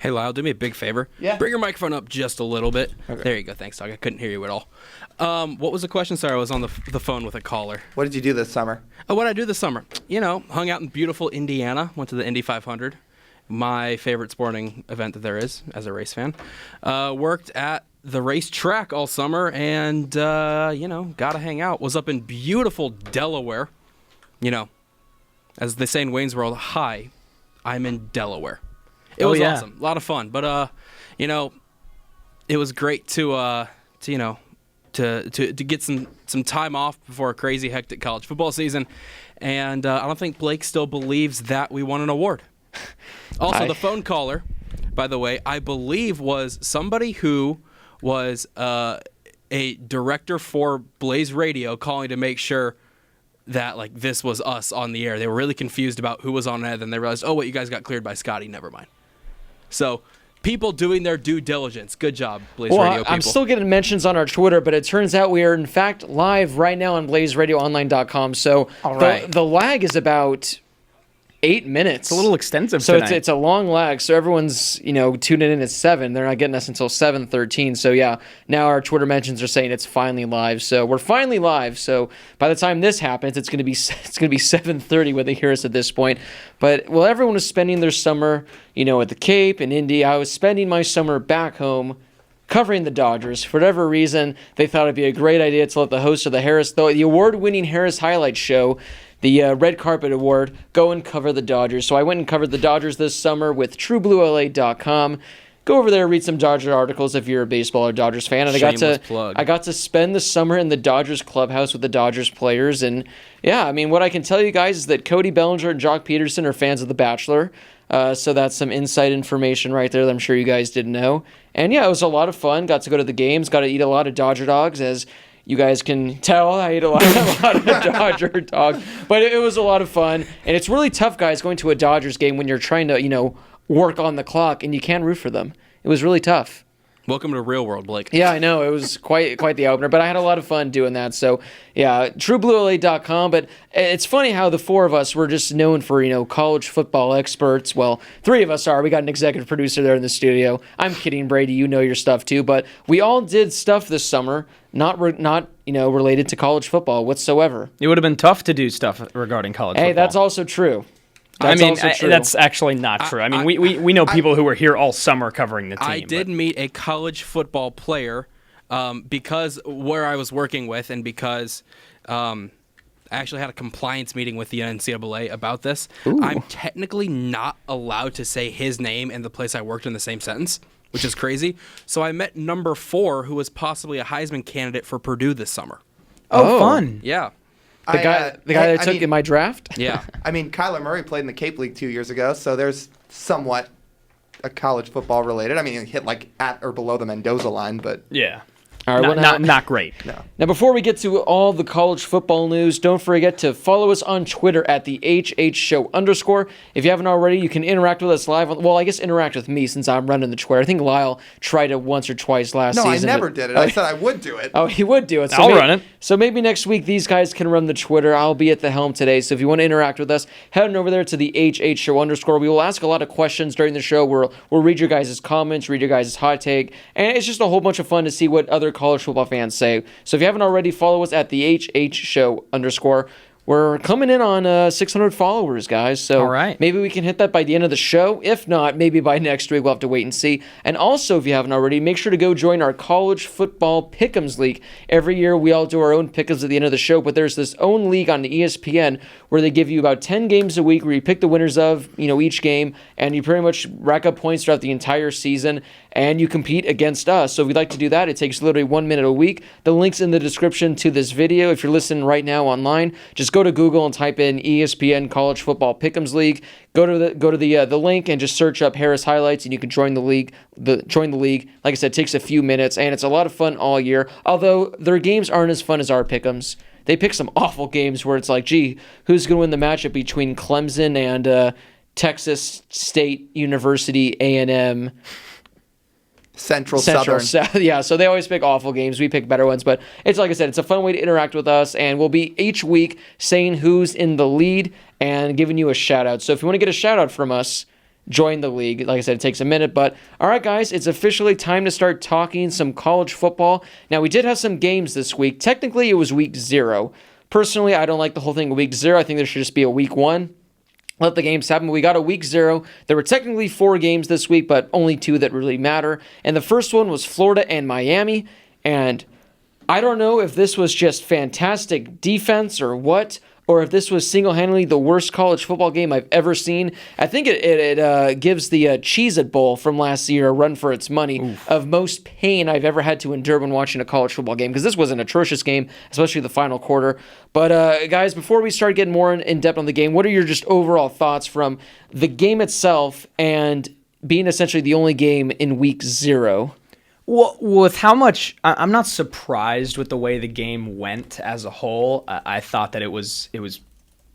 Hey, Lyle, do me a big favor. Yeah. Bring your microphone up just a little bit. Okay. There you go. Thanks, dog. I couldn't hear you at all. What was the question? Sorry, I was on the phone with a caller. What did you do this summer? Oh, what did I do this summer? Hung out in beautiful Indiana. Went to the Indy 500, my favorite sporting event that there is as a race fan. Worked at the racetrack all summer and, got to hang out. Was up in beautiful Delaware. As they say in Wayne's World, hi, I'm in Delaware. It was awesome. A lot of fun. But, it was great to get some time off before a crazy, hectic college football season. And I don't think Blake still believes that we won an award. Also, the phone caller, by the way, I believe was somebody who was a director for Blaze Radio calling to make sure that this was us on the air. They were really confused about who was on air. Then they realized, oh, wait, you guys got cleared by Scotty. Never mind. So people doing their due diligence. Good job, Blaze Radio people. I'm still getting mentions on our Twitter, but it turns out we are, in fact, live right now on BlazeRadioOnline.com. So the lag is about 8 minutes. It's a little extensive so tonight. it's a long lag. So everyone's tuning in at 7. They're not getting us until 7:13. So yeah, now our Twitter mentions are saying it's finally live. So we're finally live. So by the time this happens, it's gonna be 7:30 when they hear us at this point. But everyone was spending their summer at the Cape and Indy. I was spending my summer back home covering the Dodgers. For whatever reason, they thought it'd be a great idea to let the host of the award-winning Harris Highlights Show, the Red Carpet Award, go and cover the Dodgers. So I went and covered the Dodgers this summer with TrueBlueLA.com. Go over there, read some Dodger articles if you're a baseball or Dodgers fan. And I got to spend the summer in the Dodgers clubhouse with the Dodgers players. And yeah, what I can tell you guys is that Cody Bellinger and Jock Peterson are fans of The Bachelor. So that's some inside information right there that I'm sure you guys didn't know. And yeah, it was a lot of fun. Got to go to the games. Got to eat a lot of Dodger dogs, as you guys can tell. I ate a lot of Dodger dogs. But it was a lot of fun. And it's really tough, guys, going to a Dodgers game when you're trying to, work on the clock and you can't root for them. It was really tough. Welcome to the real world, Blake. Yeah, I know. It was quite the opener, but I had a lot of fun doing that. So, yeah, TrueBlueLA.com. But it's funny how the four of us were just known for, college football experts. Well, 3 of us are. We got an executive producer there in the studio. I'm kidding, Brady. You know your stuff too. But we all did stuff this summer, not related to college football whatsoever. It would have been tough to do stuff regarding college football. Hey, that's also true. That's actually not true. We know people who were here all summer covering the team. I did meet a college football player because where I was working with and because I actually had a compliance meeting with the NCAA about this. Ooh. I'm technically not allowed to say his name and the place I worked in the same sentence, which is crazy. So I met number 4, who was possibly a Heisman candidate for Purdue this summer. Oh, fun. Yeah. The guy that took in my draft? Yeah. Kyler Murray played in the Cape League 2 years ago, so there's somewhat a college football related. He hit at or below the Mendoza line, but Yeah. All right, not great. no. Now, before we get to all the college football news, don't forget to follow us on Twitter at the @HHShow_. If you haven't already, you can interact with us live. I guess interact with me since I'm running the Twitter. I think Lyle tried it once or twice last No, season. I never did it. I said I would do it. Oh, he would do it. I'll run it. So maybe next week these guys can run the Twitter. I'll be at the helm today. So if you want to interact with us, head on over there to the @HHShow_. We will ask a lot of questions during the show. We'll read your guys' comments, read your guys' hot take, and it's just a whole bunch of fun to see what other college football fans say. So if you haven't already, follow us at the @HHShow_. We're coming in on 600 followers, guys. So all right. Maybe we can hit that by the end of the show. If not, maybe by next week. We'll have to wait and see. And also, if you haven't already, make sure to go join our College Football Pick'ems League. Every year, we all do our own pick'ems at the end of the show, but there's this own league on the ESPN where they give you about 10 games a week where you pick the winners of each game, and you pretty much rack up points throughout the entire season, and you compete against us. So if you'd like to do that, it takes literally 1 minute a week. The link's in the description to this video. If you're listening right now online, just go to Google and type in ESPN College Football Pick'ems League. Go to the link and just search up Harris Highlights, and you can join the league. Join the league. Like I said, it takes a few minutes, and it's a lot of fun all year. Although their games aren't as fun as our pick'ems. They pick some awful games where it's like, gee, who's going to win the matchup between Clemson and Texas State University A&M? Central Southern. Yeah, so they always pick awful games. We pick better ones. But it's like I said, it's a fun way to interact with us. And we'll be each week saying who's in the lead and giving you a shout out. So if you want to get a shout out from us, join the league. Like I said, it takes a minute, but all right, guys, it's officially time to start talking some college football. Now, we did have some games this week. Technically, it was week 0. Personally, I don't like the whole thing of week 0. I think there should just be a week 1. Let the games happen. We got a week 0. There were technically 4 games this week, but only 2 that really matter. And the first one was Florida and Miami. And I don't know if this was just fantastic defense or what, or if this was single-handedly the worst college football game I've ever seen. I think it gives the Cheez-It Bowl from last year a run for its money of most pain I've ever had to endure when watching a college football game, because this was an atrocious game, especially the final quarter. But guys, before we start getting more in depth on the game, what are your just overall thoughts from the game itself and being essentially the only game in week 0? Well, with how much, I'm not surprised with the way the game went as a whole. I thought that it was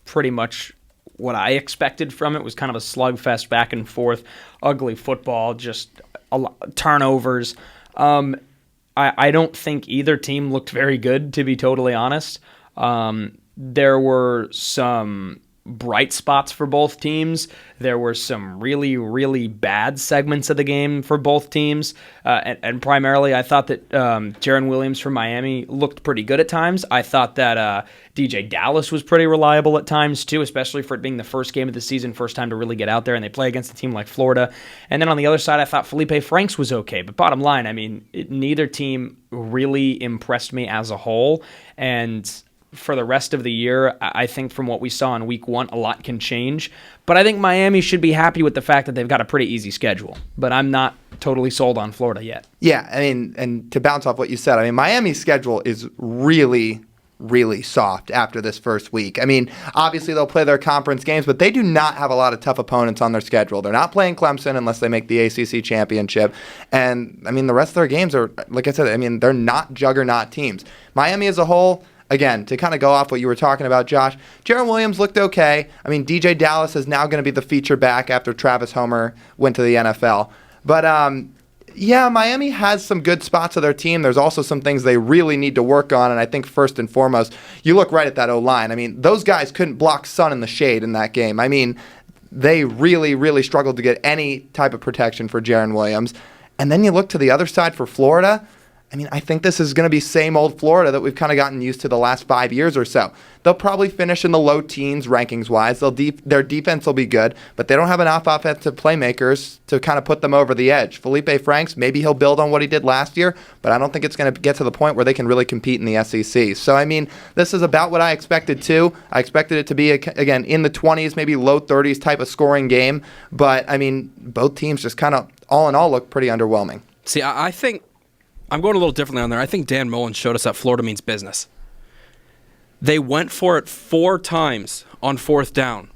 pretty much what I expected from it. It was kind of a slugfest, back and forth, ugly football, just a lot, turnovers. I don't think either team looked very good, to be totally honest. There were some bright spots for both teams. There were some really, really bad segments of the game for both teams. And primarily, I thought that Jaron Williams from Miami looked pretty good at times. I thought that DJ Dallas was pretty reliable at times, too, especially for it being the first game of the season, first time to really get out there, and they play against a team like Florida. And then on the other side, I thought Felipe Franks was okay. But bottom line, I mean, neither team really impressed me as a whole. And for the rest of the year, I think from what we saw in week 1, a lot can change. But I think Miami should be happy with the fact that they've got a pretty easy schedule. But I'm not totally sold on Florida yet. Yeah, I mean, and to bounce off what you said, I mean, Miami's schedule is really, really soft after this first week. I mean, obviously they'll play their conference games, but they do not have a lot of tough opponents on their schedule. They're not playing Clemson unless they make the ACC championship. And, I mean, the rest of their games are, like I said, I mean, they're not juggernaut teams. Miami as a whole, again, to kind of go off what you were talking about, Josh, Jaron Williams looked okay. I mean, DJ Dallas is now going to be the feature back after Travis Homer went to the NFL. But, yeah, Miami has some good spots of their team. There's also some things they really need to work on, and I think first and foremost, you look right at that O-line. I mean, those guys couldn't block sun in the shade in that game. I mean, they really, really struggled to get any type of protection for Jaron Williams. And then you look to the other side for Florida. I mean, I think this is going to be same old Florida that we've kind of gotten used to the last 5 years or so. They'll probably finish in the low teens rankings-wise. Their defense will be good, but they don't have enough offensive playmakers to kind of put them over the edge. Felipe Franks, maybe he'll build on what he did last year, but I don't think it's going to get to the point where they can really compete in the SEC. So, I mean, this is about what I expected too. I expected it to be, again, in the 20s, maybe low 30s type of scoring game, but, I mean, both teams just kind of, all in all, look pretty underwhelming. See, I think I'm going a little differently on there. I think Dan Mullen showed us that Florida means business. They went for it 4 times on 4th down.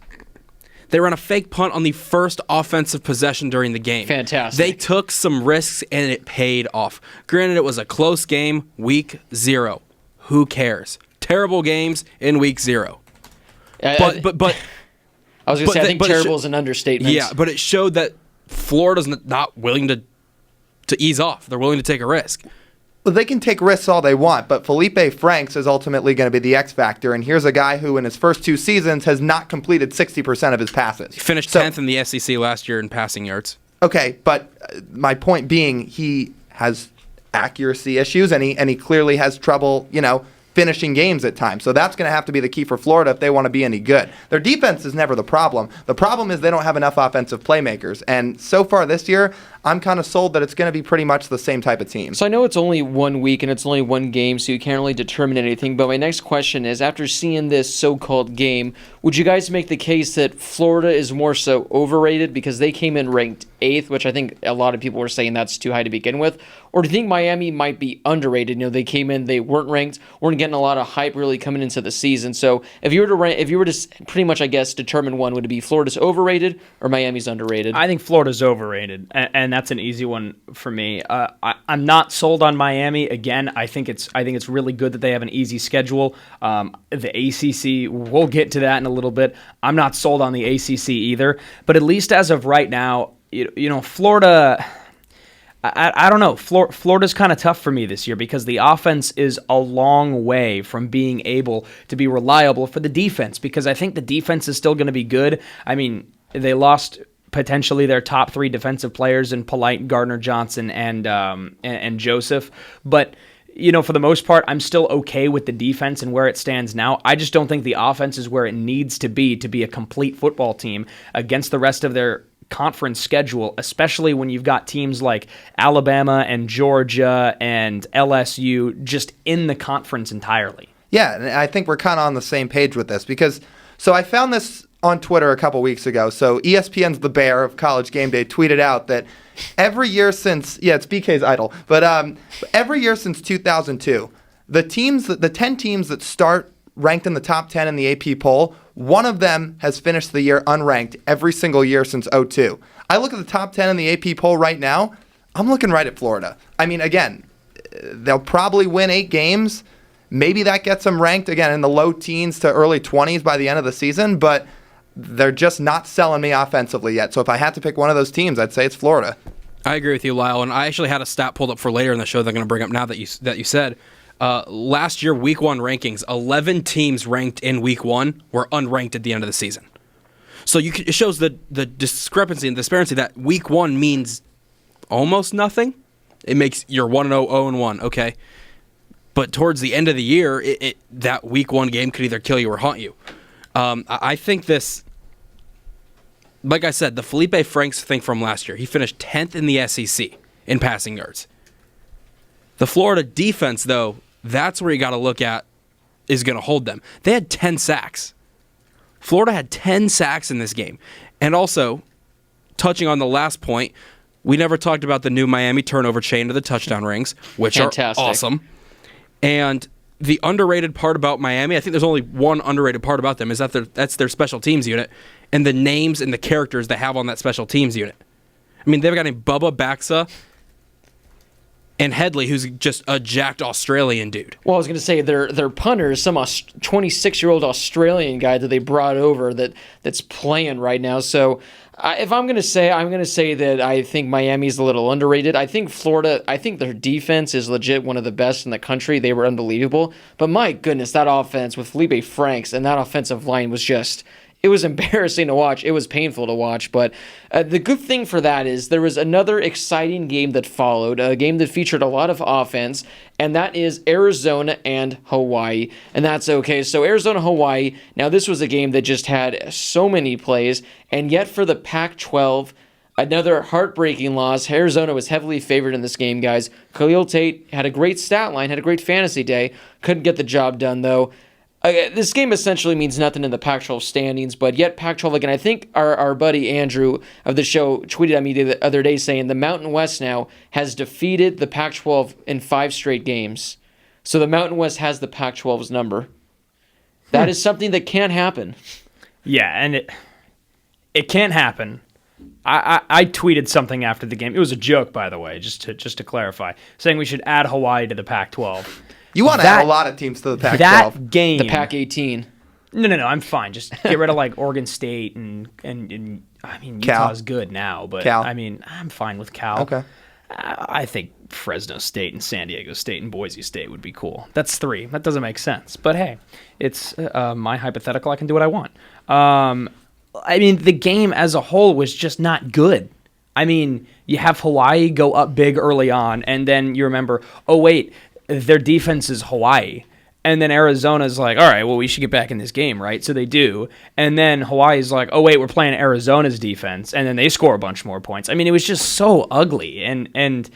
They ran a fake punt on the first offensive possession during the game. Fantastic. They took some risks, and it paid off. Granted, it was a close game, week 0. Who cares? Terrible games in week 0. But I was going to say, I think terrible is an understatement. Yeah, but it showed that Florida's not willing to ease off. They're willing to take a risk. Well, they can take risks all they want, but Felipe Franks is ultimately going to be the X factor, and here's a guy who in his first 2 seasons has not completed 60% of his passes. He finished 10th in the SEC last year in passing yards. Okay, but my point being, he has accuracy issues, and he clearly has trouble, finishing games at times. So that's going to have to be the key for Florida if they want to be any good. Their defense is never the problem. The problem is they don't have enough offensive playmakers. And so far this year, I'm kind of sold that it's going to be pretty much the same type of team. So I know it's only 1 week and it's only 1 game, so you can't really determine anything. But my next question is, after seeing this so-called game, would you guys make the case that Florida is more so overrated because they came in ranked 8th, which I think a lot of people were saying that's too high to begin with? Or do you think Miami might be underrated? They came in, they weren't ranked, weren't getting a lot of hype really coming into the season. So if you were to pretty much, I guess, determine one, would it be Florida's overrated or Miami's underrated? I think Florida's overrated, and that's an easy one for me. I'm not sold on Miami. Again, I think it's really good that they have an easy schedule. The ACC, we'll get to that in a little bit. I'm not sold on the ACC either, but at least as of right now, Florida. I don't know. Florida's kind of tough for me this year because the offense is a long way from being able to be reliable for the defense, because I think the defense is still going to be good. I mean, they lost potentially their top 3 defensive players in Polite, Gardner Johnson, and Joseph. But, for the most part, I'm still okay with the defense and where it stands now. I just don't think the offense is where it needs to be a complete football team against the rest of their conference schedule, especially when you've got teams like Alabama and Georgia and LSU just in the conference entirely. Yeah, and I think we're kind of on the same page with this because, so I found this on Twitter a couple weeks ago. So ESPN's The Bear of College Game Day tweeted out that every year since, it's BK's idol, but every year since 2002, the 10 teams that start ranked in the top 10 in the AP poll, one of them has finished the year unranked every single year since 2002. I look at the top 10 in the AP poll right now, I'm looking right at Florida. I mean, again, they'll probably win 8 games. Maybe that gets them ranked, again, in the low teens to early 20s by the end of the season, but they're just not selling me offensively yet. So if I had to pick one of those teams, I'd say it's Florida. I agree with you, Lyle, and I actually had a stat pulled up for later in the show that I'm going to bring up now that you said. Last year, Week 1 rankings, 11 teams ranked in Week 1 were unranked at the end of the season. So it shows the discrepancy and disparity that Week 1 means almost nothing. It makes your 1-0, 0-1, okay? But towards the end of the year, that Week 1 game could either kill you or haunt you. I think this, like I said, the Felipe Franks thing from last year, he finished 10th in the SEC in passing yards. The Florida defense, though, that's where you got to look at is going to hold them. They had 10 sacks. Florida had 10 sacks in this game. And also, touching on the last point, we never talked about the new Miami turnover chain to the touchdown rings, which Fantastic. are awesome. And the underrated part about Miami, I think there's only one underrated part about them, is that that's their special teams unit and the names and the characters they have on that special teams unit. I mean, they've got a Bubba Baxa and Headley, who's just a jacked Australian dude. Well, I was going to say their punter is some 26-year-old Australian guy that they brought over that's playing right now. So if I'm going to say, I'm going to say that I think Miami's a little underrated. I think Florida, I think their defense is legit one of the best in the country. They were unbelievable. But my goodness, that offense with Felipe Franks and that offensive line was just... It was embarrassing to watch. It was painful to watch. But the good thing for that is there was another exciting game that followed, a game that featured a lot of offense, and that is Arizona and Hawaii. And that's okay. So Arizona-Hawaii, now this was a game that just had so many plays, and yet for the Pac-12, another heartbreaking loss. Arizona was heavily favored in this game, guys. Khalil Tate had a great stat line, had a great fantasy day. Couldn't get the job done, though. This game essentially means nothing in the Pac-12 standings, but yet Pac-12, again, I think our buddy Andrew of the show tweeted at me the other day saying the Mountain West now has defeated the Pac-12 in 5 straight games. So the Mountain West has the Pac-12's number. That is something that can't happen. Yeah, and it can't happen. I tweeted something after the game. It was a joke, by the way, just to clarify, saying we should add Hawaii to the Pac-12. You want to add a lot of teams to the Pac-12. That game. The Pac-18. No, I'm fine. Just get rid of like Oregon State and I mean Utah's good now, but Cal. I mean I'm fine with Cal. Okay. I think Fresno State and San Diego State and Boise State would be cool. That's 3. That doesn't make sense. But hey, it's my hypothetical. I can do what I want. I mean the game as a whole was just not good. I mean you have Hawaii go up big early on, and then you remember, oh wait, their defense is Hawaii. And then Arizona's like, all right, well, we should get back in this game, right? So they do. And then Hawaii's like, oh, wait, we're playing Arizona's defense. And then they score a bunch more points. I mean, it was just so ugly. And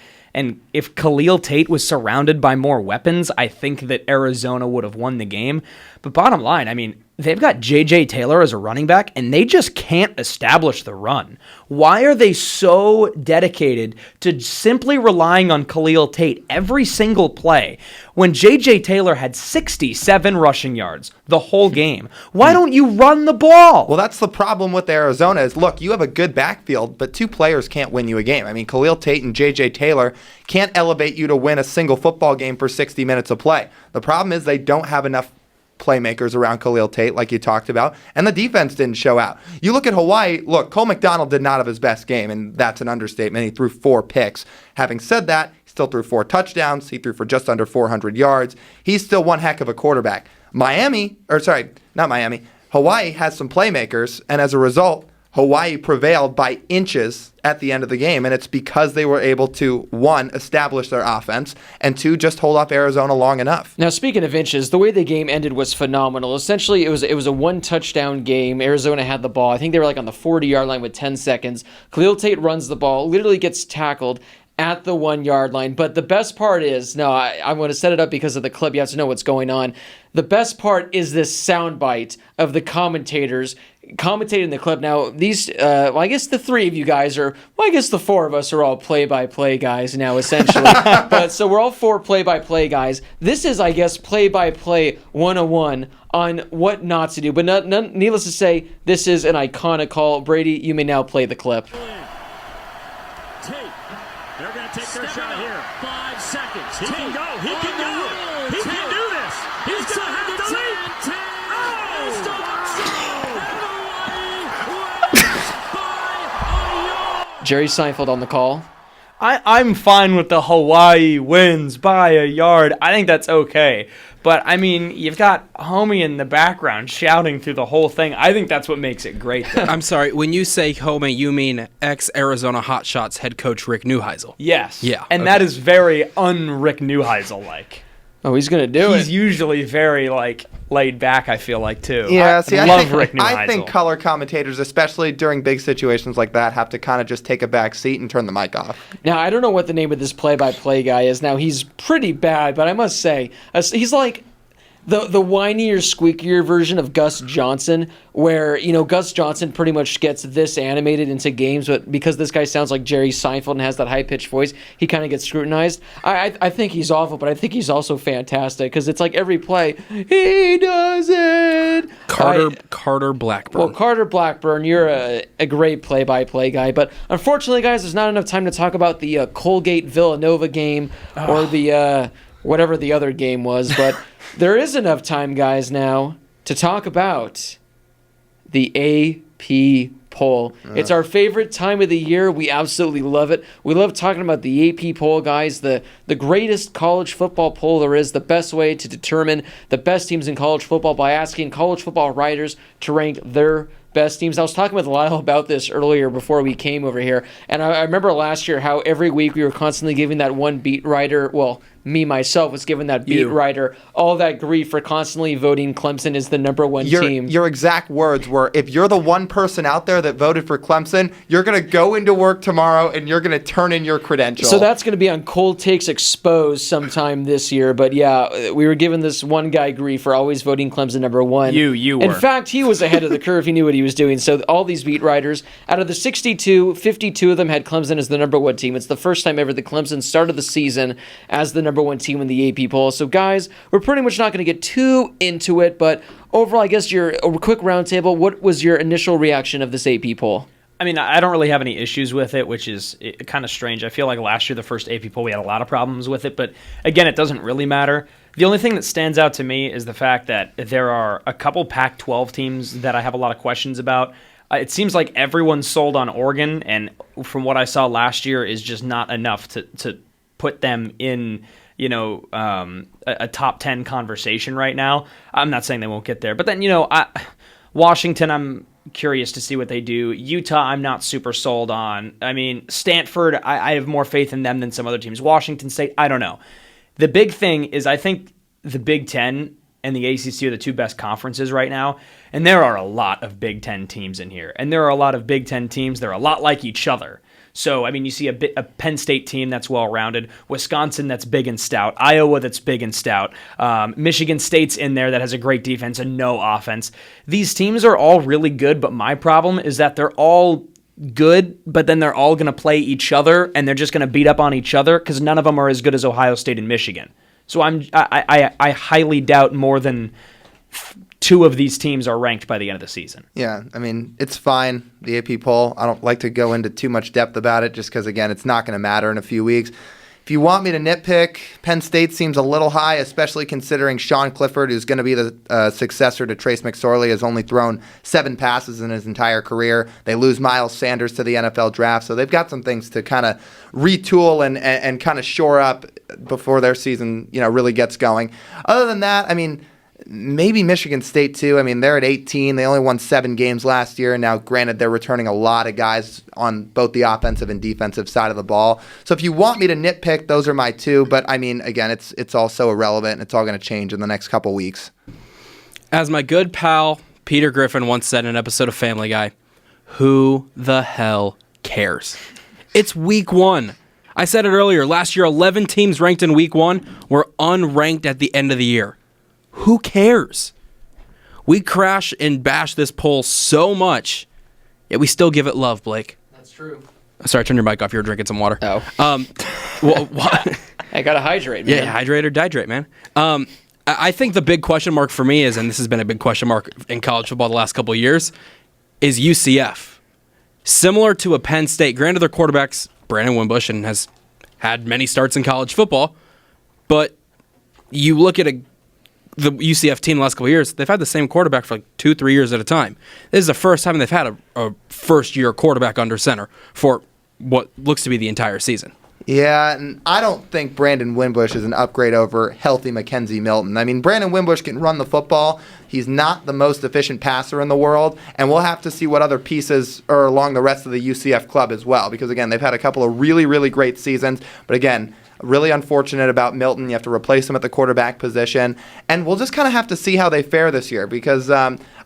if Khalil Tate was surrounded by more weapons, I think that Arizona would have won the game. But bottom line, I mean, they've got J.J. Taylor as a running back, and they just can't establish the run. Why are they so dedicated to simply relying on Khalil Tate every single play when J.J. Taylor had 67 rushing yards the whole game? Why don't you run the ball? Well, that's the problem with Arizona is, look, you have a good backfield, but 2 players can't win you a game. I mean, Khalil Tate and J.J. Taylor can't elevate you to win a single football game for 60 minutes of play. The problem is they don't have enough playmakers around Khalil Tate, like you talked about, and the defense didn't show out. You look at Hawaii, look, Cole McDonald did not have his best game, and that's an understatement. He threw 4 picks. Having said that, he still threw 4 touchdowns. He threw for just under 400 yards. He's still one heck of a quarterback. Hawaii has some playmakers, and as a result, Hawaii prevailed by inches at the end of the game, and it's because they were able to, one, establish their offense, and two, just hold off Arizona long enough. Now, speaking of inches, the way the game ended was phenomenal. Essentially, it was a one-touchdown game. Arizona had the ball. I think they were like on the 40-yard line with 10 seconds. Khalil Tate runs the ball, literally gets tackled at the 1-yard line. But the best part is, I want to set it up because of the clip. You have to know what's going on. The best part is this soundbite of the commentators commentating the clip. Now, these, I guess the three of you guys I guess the four of us are all play-by-play guys now, essentially. But so we're all four play-by-play guys. This is, I guess, play-by-play 101 on what not to do. But needless to say, this is an iconic call. Brady, you may now play the clip. They're going to take their shot here. 5 seconds. He can go. He can go. He can do this. He's going to have the lead. Jerry Seinfeld on the call. I'm fine with the Hawaii wins by a yard. I think that's okay. But, I mean, you've got Homie in the background shouting through the whole thing. I think that's what makes it great, though. I'm sorry, when you say Homie, you mean ex-Arizona Hotshots head coach Rick Neuheisel. Yes. Yeah. And okay. that is very un-Rick Neuheisel-like. Oh, he's going to do it. He's usually very, laid back, I feel like, too. Yeah, I love Rick Neuheisel. I think color commentators, especially during big situations like that, have to kind of just take a back seat and turn the mic off. Now, I don't know what the name of this play-by-play guy is. Now, he's pretty bad, but I must say, he's like the whinier, squeakier version of Gus Johnson, where, Gus Johnson pretty much gets this animated into games, but because this guy sounds like Jerry Seinfeld and has that high-pitched voice, he kind of gets scrutinized. I think he's awful, but I think he's also fantastic, because it's like every play, he does it! Carter Blackburn. Well, Carter Blackburn, you're a great play-by-play guy, but unfortunately, guys, there's not enough time to talk about the Colgate-Villanova game or the whatever the other game was, but there is enough time, guys, now to talk about the AP poll. It's our favorite time of the year. We absolutely love it. We love talking about the AP poll, guys, the greatest college football poll there is, the best way to determine the best teams in college football by asking college football writers to rank their best teams. I was talking with Lyle about this earlier before we came over here, and I remember last year how every week we were constantly giving that one beat writer, me, myself, was giving that beat writer all that grief for constantly voting Clemson is the number one team. Your exact words were, if you're the one person out there that voted for Clemson, you're going to go into work tomorrow and you're going to turn in your credential. So that's going to be on Cold Takes Exposed sometime this year. But yeah, we were giving this one guy grief for always voting Clemson number one. You were. In fact, he was ahead of the curve. He knew what he was doing. So all these beat writers, out of the 62, 52 of them had Clemson as the number one team. It's the first time ever that Clemson started the season as the number one team in the AP poll. So guys, we're pretty much not going to get too into it, but overall, I guess a quick roundtable, what was your initial reaction of this AP poll? I mean, I don't really have any issues with it, which is kind of strange. I feel like last year, the first AP poll, we had a lot of problems with it, but again, it doesn't really matter. The only thing that stands out to me is the fact that there are a couple Pac-12 teams that I have a lot of questions about. It seems like everyone's sold on Oregon, and from what I saw last year is just not enough to put them in a top 10 conversation right now. I'm not saying they won't get there, but then, Washington, I'm curious to see what they do. Utah, I'm not super sold on. I mean, Stanford, I have more faith in them than some other teams. Washington State, I don't know. The big thing is I think the Big Ten and the ACC are the two best conferences right now, and there are a lot of Big Ten teams in here, and there are a lot of Big Ten teams. They're a lot like each other. So, I mean, you see a Penn State team that's well-rounded, Wisconsin that's big and stout, Iowa that's big and stout, Michigan State's in there that has a great defense and no offense. These teams are all really good, but my problem is that they're all good, but then they're all going to play each other, and they're just going to beat up on each other because none of them are as good as Ohio State and Michigan. So I highly doubt more than two of these teams are ranked by the end of the season. Yeah, I mean, it's fine, the AP poll. I don't like to go into too much depth about it just because, again, it's not going to matter in a few weeks. If you want me to nitpick, Penn State seems a little high, especially considering Sean Clifford, who's going to be the successor to Trace McSorley, has only thrown 7 passes in his entire career. They lose Miles Sanders to the NFL draft, so they've got some things to kind of retool and kind of shore up before their season really gets going. Other than that, I mean, maybe Michigan State too. I mean, they're at 18. They only won 7 games last year. Now, granted, they're returning a lot of guys on both the offensive and defensive side of the ball. So if you want me to nitpick, those are my 2. But I mean, again, it's all so irrelevant. It's all going to change in the next couple weeks. As my good pal Peter Griffin once said in an episode of Family Guy, who the hell cares? It's week 1. I said it earlier. Last year, 11 teams ranked in week 1 were unranked at the end of the year. Who cares? We crash and bash this poll so much, yet we still give it love, Blake. That's true. Sorry, turn your mic off. You were drinking some water. Oh. What? I gotta hydrate, man. Yeah, hydrate or dihydrate, man. I think the big question mark for me is, and this has been a big question mark in college football the last couple of years, is UCF. Similar to a Penn State, granted their quarterback's Brandon Wimbush and has had many starts in college football, but you look at the UCF team the last couple of years, they've had the same quarterback for like 2-3 years at a time. This is the first time they've had a first-year quarterback under center for what looks to be the entire season. Yeah, and I don't think Brandon Wimbush is an upgrade over healthy Mackenzie Milton. I mean, Brandon Wimbush can run the football. He's not the most efficient passer in the world, and we'll have to see what other pieces are along the rest of the UCF club as well, because, again, they've had a couple of really, really great seasons. But, again, really unfortunate about Milton. You have to replace him at the quarterback position, and we'll just kind of have to see how they fare this year, because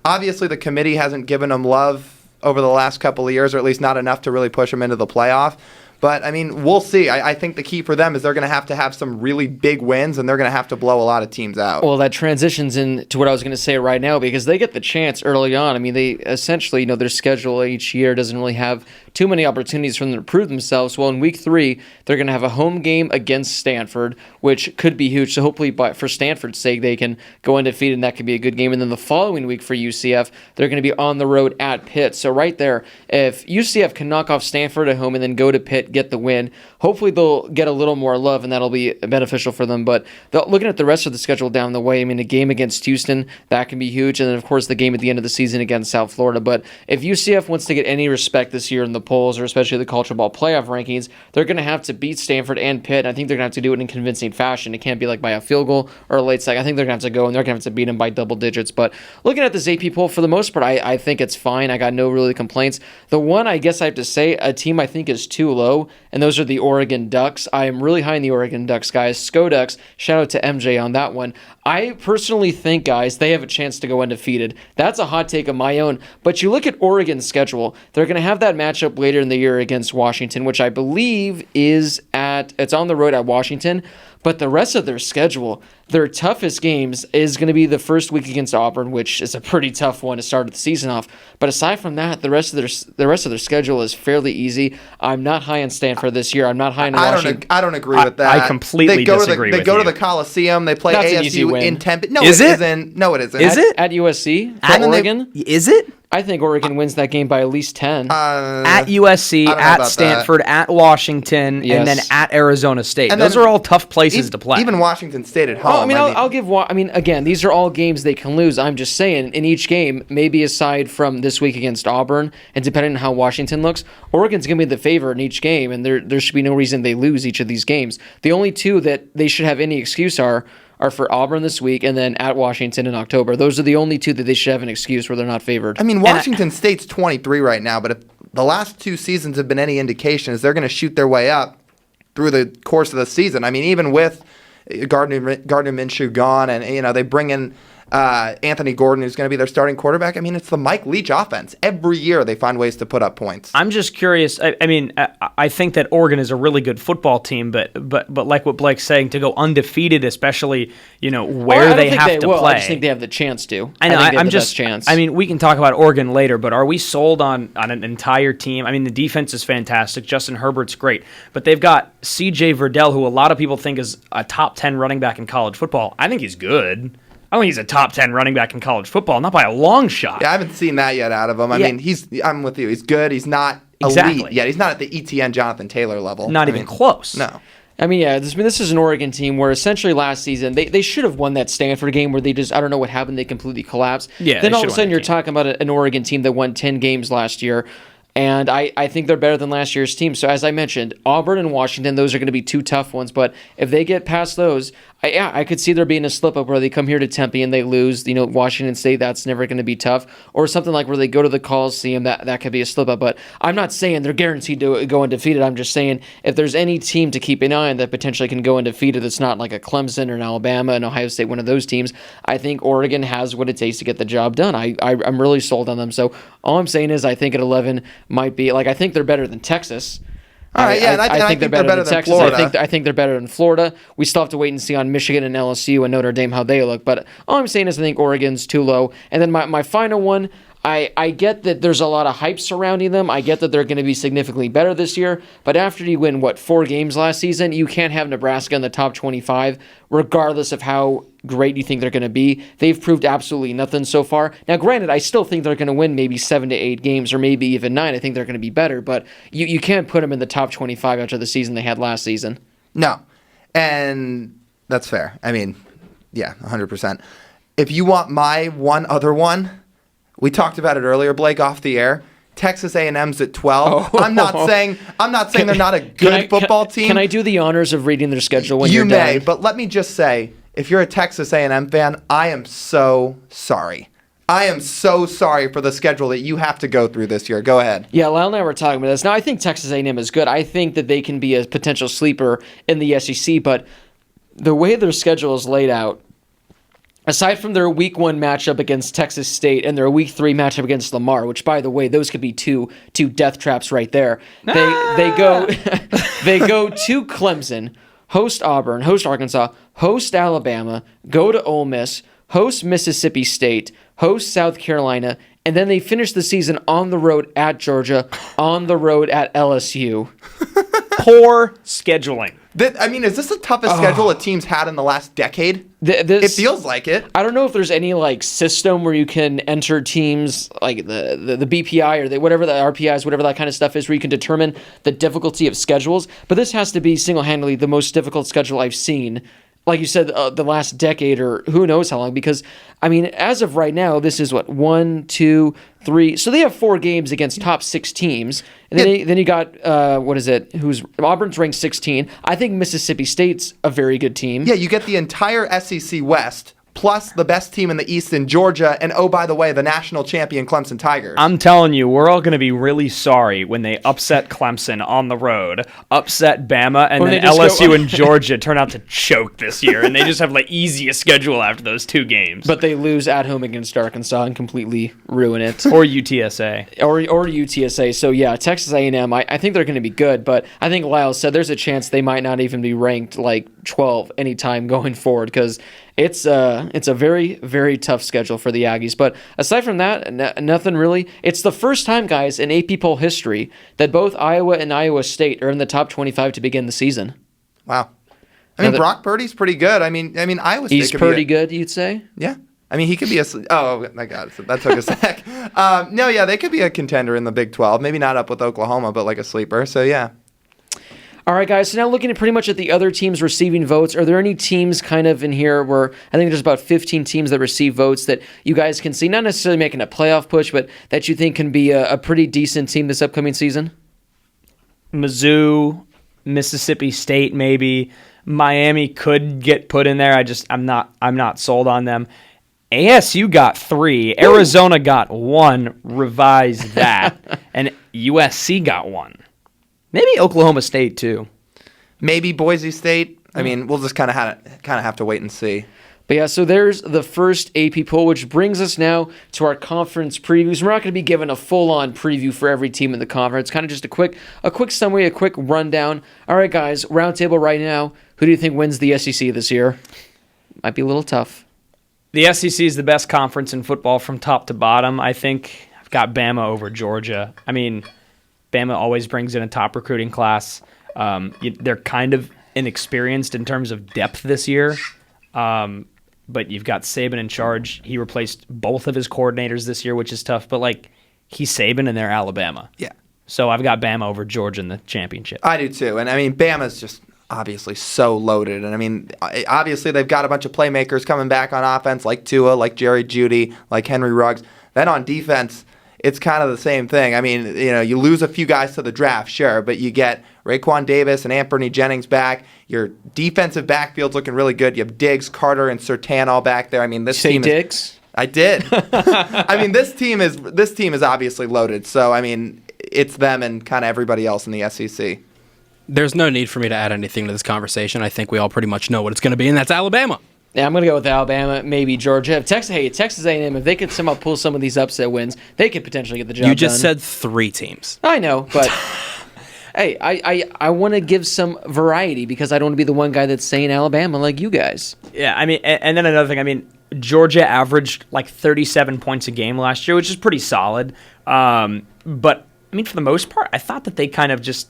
obviously the committee hasn't given him love over the last couple of years, or at least not enough to really push him into the playoff. But, I mean, we'll see. I think the key for them is they're going to have some really big wins, and they're going to have to blow a lot of teams out. Well, that transitions into what I was going to say right now, because they get the chance early on. I mean, they essentially, their schedule each year doesn't really have too many opportunities for them to prove themselves. Well, in week 3, they're going to have a home game against Stanford, which could be huge. So hopefully, for Stanford's sake, they can go undefeated, and that could be a good game. And then the following week for UCF, they're going to be on the road at Pitt. So right there, if UCF can knock off Stanford at home and then go to Pitt, get the win, hopefully they'll get a little more love, and that'll be beneficial for them. But looking at the rest of the schedule down the way, I mean, a game against Houston, that can be huge. And then, of course, the game at the end of the season against South Florida. But if UCF wants to get any respect this year in the polls, or especially the college football playoff rankings, they're going to have to beat Stanford and Pitt. I think they're going to have to do it in convincing fashion. It can't be like by a field goal or a late sack. I think they're going to have to go, and they're going to have to beat them by double digits. But looking at this AP poll, for the most part, I think it's fine. I got no really complaints. The one, I guess I have to say, a team I think is too low, and those are the Oregon Ducks. I am really high in the Oregon Ducks, guys. Skoducks, shout out to MJ on that one. I personally think, guys, they have a chance to go undefeated. That's a hot take of my own. But you look at Oregon's schedule, they're going to have that matchup later in the year against Washington, which I believe it's on the road at Washington. But the rest of their schedule, their toughest games is going to be the first week against Auburn, which is a pretty tough one to start the season off. But aside from that, the rest of their schedule is fairly easy. I'm not high on Stanford this year. I'm not high on Washington. I don't agree with that. I completely disagree with you. They go to the Coliseum. They play That's an easy ASU win. in Tempe. No, Is it it? isn't. No, it isn't. Is it? At USC for And then Oregon? Is it? I think Oregon wins that game by at least 10. At USC, I don't know at about Stanford, at Washington, Yes. and then at Arizona State. And Those then are all tough places to play. Even Washington State at home. Oh, I'll give. Again, these are all games they can lose. I'm just saying, in each game, maybe aside from this week against Auburn, and depending on how Washington looks, Oregon's going to be the favorite in each game, and there should be no reason they lose each of these games. The only two that they should have any excuse are for Auburn this week and then at Washington in October. Those are the only two that they should have an excuse where they're not favored. I mean, Washington State's 23 right now, but if the last 2 seasons have been any indication, is they're going to shoot their way up through the course of the season. I mean, even with Gardner Minshew gone, and they bring in Anthony Gordon, who's going to be their starting quarterback. I mean, it's the Mike Leach offense. Every year they find ways to put up points. I'm just curious. I think that Oregon is a really good football team, but like what Blake's saying, to go undefeated, especially where they have to play. I just think they have the chance to. I know. think they have I'm the just. best chance. I mean, we can talk about Oregon later, but are we sold on an entire team? I mean, the defense is fantastic. Justin Herbert's great, but they've got C.J. Verdell, who a lot of people think is a top 10 running back in college football. I think he's good. I don't think he's a top 10 running back in college football, not by a long shot. Yeah, I haven't seen that yet out of him. I mean, I'm with you. He's good. He's not elite yet. He's not at the ETN Jonathan Taylor level. Not even close. No. This is an Oregon team where essentially last season they should have won that Stanford game where they just, I don't know what happened, they completely collapsed. Yeah, then they all of a should've sudden won you're that game. talking about an Oregon team that won 10 games last year. And I think they're better than last year's team. So as I mentioned, Auburn and Washington, those are going to be two tough ones. But if they get past those, I could see there being a slip up where they come here to Tempe and they lose. Washington State, that's never going to be tough. Or something like where they go to the Coliseum, that could be a slip up. But I'm not saying they're guaranteed to go undefeated. I'm just saying if there's any team to keep an eye on that potentially can go undefeated, that's not like a Clemson or an Alabama and Ohio State, one of those teams, I think Oregon has what it takes to get the job done. I'm really sold on them. So all I'm saying is I think at 11 might be, I think they're better than Texas. All right, yeah, I think they're better than Texas. Florida. I think they're better than Florida. We still have to wait and see on Michigan and LSU and Notre Dame how they look. But all I'm saying is I think Oregon's too low. And then my final one, I get that there's a lot of hype surrounding them. I get that they're going to be significantly better this year. But after you win, 4 games last season, you can't have Nebraska in the top 25, regardless of how great you think they're going to be. They've proved absolutely nothing so far. Now, granted, I still think they're going to win maybe 7 to 8 games or maybe even 9. I think they're going to be better. But you can't put them in the top 25 after the season they had last season. No. And that's fair. I mean, yeah, 100%. If you want my one other one, we talked about it earlier, Blake, off the air. Texas A&M's at 12. I'm not saying they're not a good football team. Can I do the honors of reading their schedule when you're done? You may, but let me just say, if you're a Texas A&M fan, I am so sorry. I am so sorry for the schedule that you have to go through this year. Go ahead. Yeah, Lyle and I were talking about this. Now, I think Texas A&M is good. I think that they can be a potential sleeper in the SEC, but the way their schedule is laid out, aside from their Week 1 matchup against Texas State and their Week 3 matchup against Lamar, which, by the way, those could be two death traps right there. They go to Clemson, host Auburn, host Arkansas, host Alabama, go to Ole Miss, host Mississippi State, host South Carolina, and then they finish the season on the road at Georgia, on the road at LSU. Poor scheduling. Is this the toughest schedule a team's had in the last decade? It feels like it. I don't know if there's any system where you can enter teams like the BPI or whatever the RPIs, whatever that kind of stuff is, where you can determine the difficulty of schedules. But this has to be single-handedly the most difficult schedule I've seen. Like you said, the last decade or who knows how long, because, as of right now, this is 1, 2, 3. So they have 4 games against top 6 teams. And then you got, Auburn's ranked 16. I think Mississippi State's a very good team. Yeah, you get the entire SEC West, plus the best team in the East in Georgia, and oh, by the way, the national champion Clemson Tigers. I'm telling you, we're all going to be really sorry when they upset Clemson on the road, upset Bama, and then LSU and Georgia turn out to choke this year, and they just have easiest schedule after those 2 games. But they lose at home against Arkansas and completely ruin it. Or UTSA. Or UTSA. So yeah, Texas A&M, I think they're going to be good, but I think Lyle said there's a chance they might not even be ranked 12 anytime going forward, because it's a very, very tough schedule for the Aggies. But aside from that, nothing really. It's the first time, guys, in AP poll history that both Iowa and Iowa State are in the top 25 to begin the season. Wow. Brock Purdy's pretty good. Iowa State he's pretty good, you'd say? Yeah. He could be oh, my God. That took a sec. No, yeah, they could be a contender in the Big 12. Maybe not up with Oklahoma, but a sleeper. So, yeah. All right, guys, so now looking pretty much at the other teams receiving votes, are there any teams kind of in here where I think there's about 15 teams that receive votes that you guys can see, not necessarily making a playoff push, but that you think can be a pretty decent team this upcoming season? Mizzou, Mississippi State, maybe. Miami could get put in there. I'm not sold on them. ASU got 3. Arizona got 1. Revise that. And USC got 1. Maybe Oklahoma State, too. Maybe Boise State. We'll just kind of have to wait and see. But yeah, so there's the first AP poll, which brings us now to our conference previews. We're not going to be given a full-on preview for every team in the conference. Kind of just a quick summary, a quick rundown. All right, guys, roundtable right now. Who do you think wins the SEC this year? Might be a little tough. The SEC is the best conference in football from top to bottom. I think I've got Bama over Georgia. Bama always brings in a top recruiting class. They're kind of inexperienced in terms of depth this year. But you've got Saban in charge. He replaced both of his coordinators this year, which is tough. But, he's Saban and they're Alabama. Yeah. So I've got Bama over Georgia in the championship. I do, too. And, Bama's just obviously so loaded. And, obviously they've got a bunch of playmakers coming back on offense like Tua, like Jerry Jeudy, like Henry Ruggs. Then on defense, it's kind of the same thing. I mean, you lose a few guys to the draft, sure, but you get Raekwon Davis and Anthony Jennings back. Your defensive backfield's looking really good. You have Diggs, Carter, and Surtain all back there. I mean, this team Diggs? I did. I mean, this team is obviously loaded. So, I mean, it's them and kind of everybody else in the SEC. There's no need for me to add anything to this conversation. I think we all pretty much know what it's going to be, and that's Alabama. Yeah, I'm going to go with Alabama, maybe Georgia. Texas A&M, if they could somehow pull some of these upset wins, they could potentially get the job done. You just said 3 teams. I know, but hey, I want to give some variety because I don't want to be the one guy that's saying Alabama like you guys. Yeah, I mean, and then another thing, I mean, Georgia averaged like 37 points a game last year, which is pretty solid. But, I mean, for the most part, I thought that they kind of just,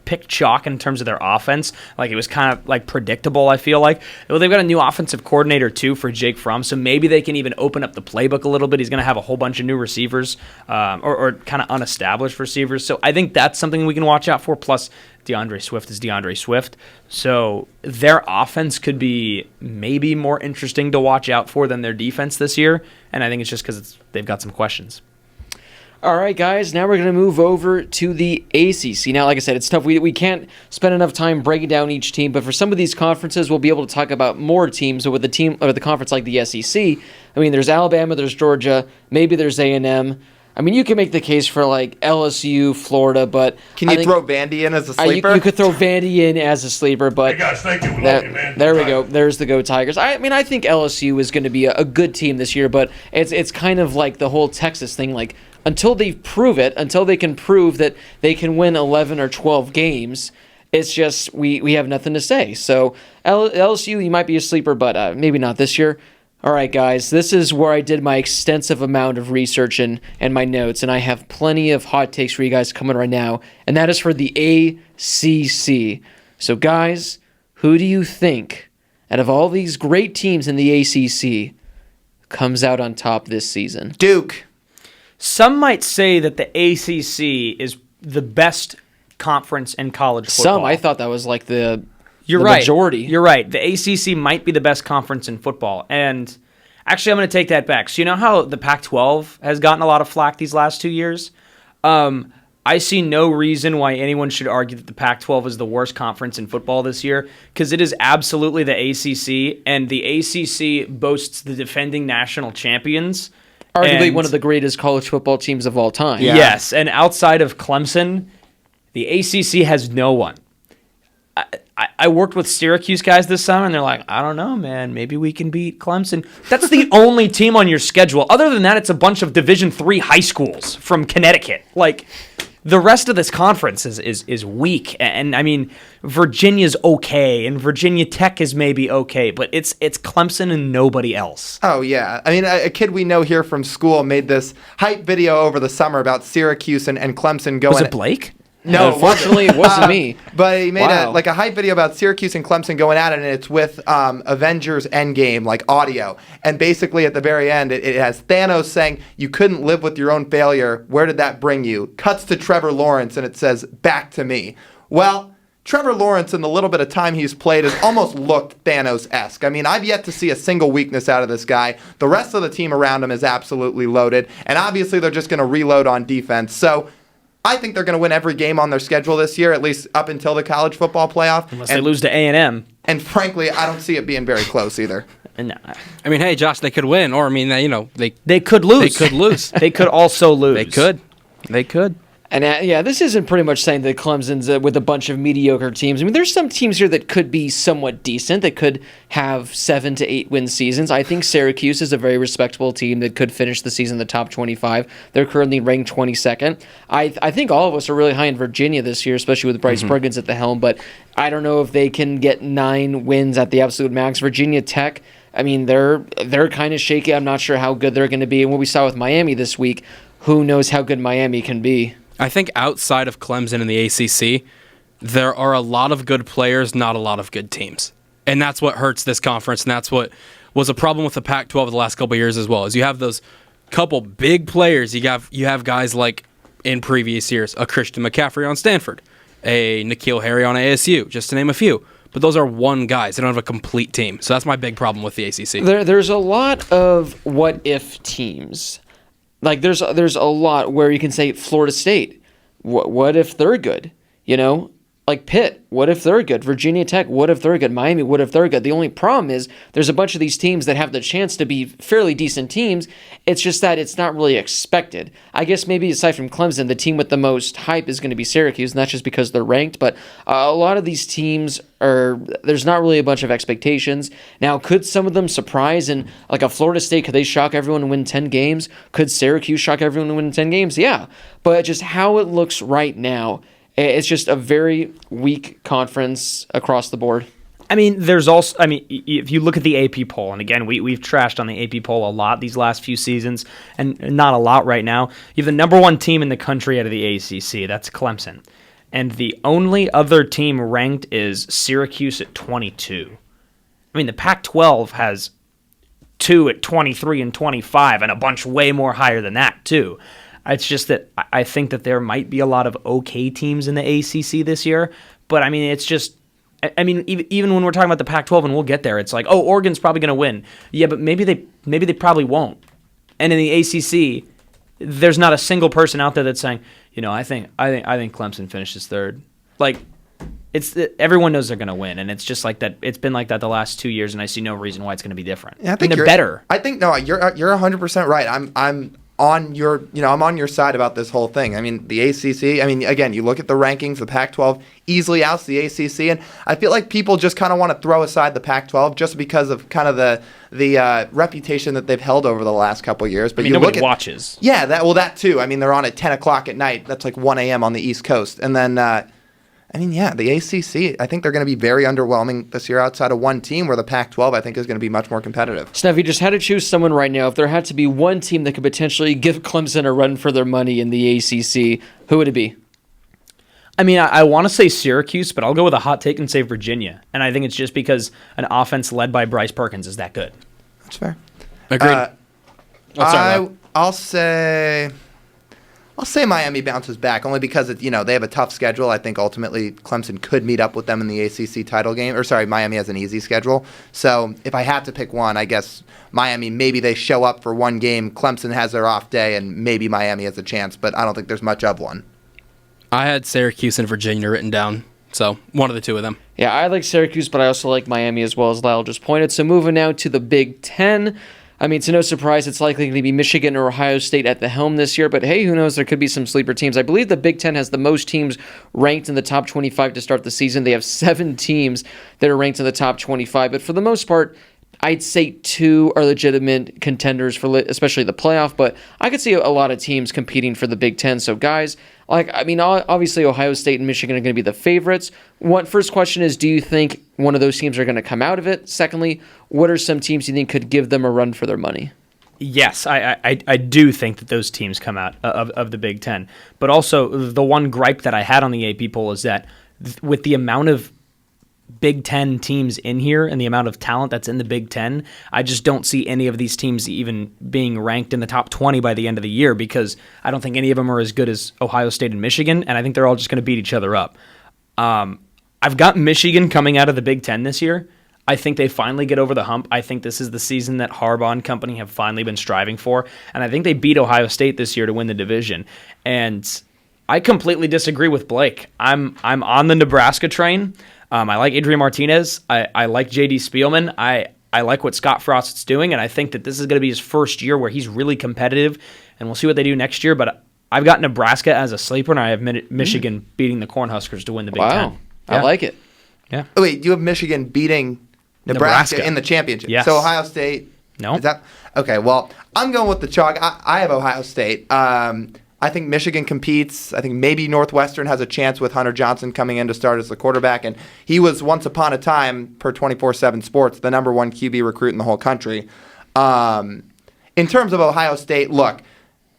picked chalk in terms of their offense. Like, it was kind of like predictable, I feel like. Well, they've got a new offensive coordinator too for Jake Fromm, so maybe they can even open up the playbook a little bit. He's going to have a whole bunch of new receivers, or kind of unestablished receivers. So I think that's something we can watch out for. Plus, DeAndre Swift is DeAndre Swift. So their offense could be maybe more interesting to watch out for than their defense this year. And I think it's just because they've got some questions. All right, guys, now we're going to move over to the ACC. Now, like I said, it's tough. We can't spend enough time breaking down each team, but for some of these conferences, we'll be able to talk about more teams. So with the team or the conference like the SEC, I mean, there's Alabama, there's Georgia, maybe there's A&M. I mean, you can make the case for like LSU, Florida, but can you throw Vandy in as a sleeper? You could throw Vandy in as a sleeper, but hey guys, thank you. We love you, man. There we go. There's the Go Tigers. I mean, I think LSU is going to be a good team this year, but it's kind of like the whole Texas thing, like. Until they prove it, until they can prove that they can win 11 or 12 games, it's just we have nothing to say. So LSU, you might be a sleeper, but maybe not this year. All right, guys, this is where I did my extensive amount of research and my notes, and I have plenty of hot takes for you guys coming right now, and that is for the ACC. So, guys, who do you think, out of all these great teams in the ACC, comes out on top this season? Duke. Some might say that the ACC is the best conference in college football. I thought that was like the right. majority. You're right. The ACC might be the best conference in football. And actually, I'm going to take that back. So you know how the Pac-12 has gotten a lot of flack these last 2 years? I see no reason why anyone should argue that the Pac-12 is the worst conference in football this year, because it is absolutely the ACC, and the ACC boasts the defending national champions. Arguably one of the greatest college football teams of all time. Yeah. Yes, and outside of Clemson, the ACC has no one. I worked with Syracuse guys this summer, and they're like, I don't know, man. Maybe we can beat Clemson. That's the only team on your schedule. Other than that, it's a bunch of Division III high schools from Connecticut. Like, the rest of this conference is weak. And, I mean, Virginia's okay, and Virginia Tech is maybe okay, but it's Clemson and nobody else. Oh, yeah. I mean, a kid we know here from school made this hype video over the summer about Syracuse and Clemson going... Was it Blake? No, unfortunately, it wasn't me. But he made a hype video about Syracuse and Clemson going at it, and it's with Avengers Endgame, like audio. And basically, at the very end, it has Thanos saying, "You couldn't live with your own failure. Where did that bring you?" Cuts to Trevor Lawrence, and it says, "Back to me." Well, Trevor Lawrence, in the little bit of time he's played, has almost looked Thanos-esque. I mean, I've yet to see a single weakness out of this guy. The rest of the team around him is absolutely loaded, and obviously they're just going to reload on defense. So I think they're going to win every game on their schedule this year, at least up until the college football playoff. Unless they lose to A&M. And frankly, I don't see it being very close either. No. I mean, hey, Josh, they could win, or I mean, they could lose. They could lose. They could also lose. They could. And this isn't pretty much saying that Clemson's with a bunch of mediocre teams. I mean, there's some teams here that could be somewhat decent, that could have 7 to 8 win seasons. I think Syracuse is a very respectable team that could finish the season in the top 25. They're currently ranked 22nd. I think all of us are really high in Virginia this year, especially with Bryce Perkins at the helm, but I don't know if they can get 9 wins at the absolute max. Virginia Tech, I mean, they're kind of shaky. I'm not sure how good they're going to be. And what we saw with Miami this week, who knows how good Miami can be. I think outside of Clemson and the ACC, there are a lot of good players, not a lot of good teams. And that's what hurts this conference, and that's what was a problem with the Pac-12 the last couple of years as well, is you have those couple big players. You have guys like, in previous years, a Christian McCaffrey on Stanford, a N'Keal Harry on ASU, just to name a few. But those are one guys. They don't have a complete team. So that's my big problem with the ACC. There's a lot of what-if teams. Like there's a lot where you can say Florida State. What if they're good? Like Pitt, what if they're good? Virginia Tech, what if they're good? Miami, what if they're good? The only problem is there's a bunch of these teams that have the chance to be fairly decent teams. It's just that it's not really expected. I guess maybe aside from Clemson, the team with the most hype is going to be Syracuse, and that's just because they're ranked. But a lot of these teams there's not really a bunch of expectations. Now, could some of them surprise? And like a Florida State, could they shock everyone and win 10 games? Could Syracuse shock everyone and win 10 games? Yeah. But just how it looks right now, it's just a very weak conference across the board. I mean, if you look at the AP poll, and again, we've trashed on the AP poll a lot these last few seasons, and not a lot right now. You have the number one team in the country out of the ACC, that's Clemson. And the only other team ranked is Syracuse at 22. I mean, the Pac-12 has 2 at 23 and 25, and a bunch way more higher than that, too. It's just that I think that there might be a lot of okay teams in the ACC this year, but I mean, it's just, I mean, even when we're talking about the Pac-12, and we'll get there, it's like, oh, Oregon's probably going to win. Yeah, but maybe they probably won't. And in the ACC, there's not a single person out there that's saying, I think Clemson finishes third. Like, everyone knows they're going to win, and it's just like that. It's been like that the last 2 years, and I see no reason why it's going to be different. Yeah, I think they're better. I think no, you're 100% right. I'm on your side about this whole thing. I mean, the ACC, again, you look at the rankings, the Pac-12 easily outs the ACC, and I feel like people just kind of want to throw aside the Pac-12 just because of kind of the reputation that they've held over the last couple of years. But nobody watches. Yeah, that too. I mean, they're on at 10 o'clock at night. That's like 1 a.m. on the East Coast. And then, the ACC, I think they're going to be very underwhelming this year outside of one team, where the Pac-12, I think, is going to be much more competitive. So if you just had to choose someone right now, if there had to be one team that could potentially give Clemson a run for their money in the ACC, who would it be? I mean, I want to say Syracuse, but I'll go with a hot take and say Virginia. And I think it's just because an offense led by Bryce Perkins is that good. That's fair. Agreed. I'll say Miami bounces back, only because they have a tough schedule. I think ultimately Clemson could meet up with them in the ACC title game. Miami has an easy schedule. So if I had to pick one, I guess Miami, maybe they show up for one game, Clemson has their off day, and maybe Miami has a chance, but I don't think there's much of one. I had Syracuse and Virginia written down, so one of the two of them. Yeah, I like Syracuse, but I also like Miami as well, as Lyle just pointed. So moving now to the Big Ten. I mean, it's no surprise it's likely going to be Michigan or Ohio State at the helm this year, but hey, who knows? There could be some sleeper teams. I believe the Big Ten has the most teams ranked in the top 25 to start the season. They have 7 teams that are ranked in the top 25, but for the most part, I'd say 2 are legitimate contenders for especially the playoff, but I could see a lot of teams competing for the Big Ten. So guys, obviously Ohio State and Michigan are going to be the favorites. First question is, do you think one of those teams are going to come out of it? Secondly, what are some teams you think could give them a run for their money? Yes, I do think that those teams come out of the Big Ten. But also, the one gripe that I had on the AP poll is that with the amount of Big Ten teams in here and the amount of talent that's in the Big Ten, I just don't see any of these teams even being ranked in the top 20 by the end of the year, because I don't think any of them are as good as Ohio State and Michigan, and I think they're all just going to beat each other up. I've got Michigan coming out of the Big Ten this year. I think they finally get over the hump. I think this is the season that Harbaugh and company have finally been striving for, and I think they beat Ohio State this year to win the division. And I completely disagree with Blake. I'm on the Nebraska train. I like Adrian Martinez. I like J.D. Spielman. I like what Scott Frost's doing, and I think that this is going to be his first year where he's really competitive, and we'll see what they do next year. But I've got Nebraska as a sleeper, and I have Michigan beating the Cornhuskers to win the Big Ten. Yeah. I like it. Yeah. Oh, wait, you have Michigan beating Nebraska in the championship. Yes. So Ohio State. No. Is that okay? Well, I'm going with the chalk. I have Ohio State. I think Michigan competes. I think maybe Northwestern has a chance with Hunter Johnson coming in to start as the quarterback. And he was once upon a time, per 24/7 Sports, the number 1 QB recruit in the whole country. In terms of Ohio State, look,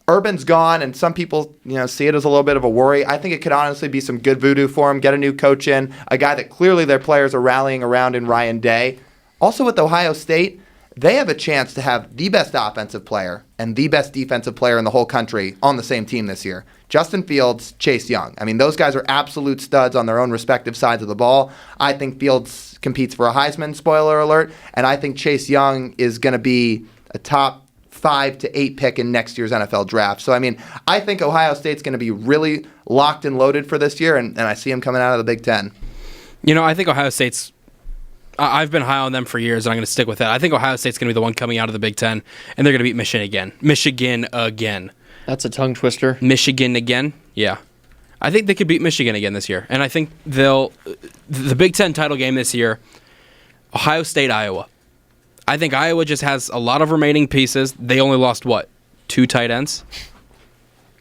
Urban's gone, and some people see it as a little bit of a worry. I think it could honestly be some good voodoo for him. Get a new coach in, a guy that clearly their players are rallying around in Ryan Day. Also with Ohio State, they have a chance to have the best offensive player and the best defensive player in the whole country on the same team this year. Justin Fields, Chase Young. I mean, those guys are absolute studs on their own respective sides of the ball. I think Fields competes for a Heisman, spoiler alert, and I think Chase Young is going to be a top 5 to 8 pick in next year's NFL draft. So, I mean, I think Ohio State's going to be really locked and loaded for this year, and I see them coming out of the Big Ten. I think Ohio State's I've been high on them for years, and I'm going to stick with that. I think Ohio State's going to be the one coming out of the Big Ten, and they're going to beat Michigan again. Michigan again. That's a tongue twister. Michigan again? Yeah. I think they could beat Michigan again this year. And I think the Big Ten title game this year, Ohio State, Iowa. I think Iowa just has a lot of remaining pieces. They only lost, 2 tight ends?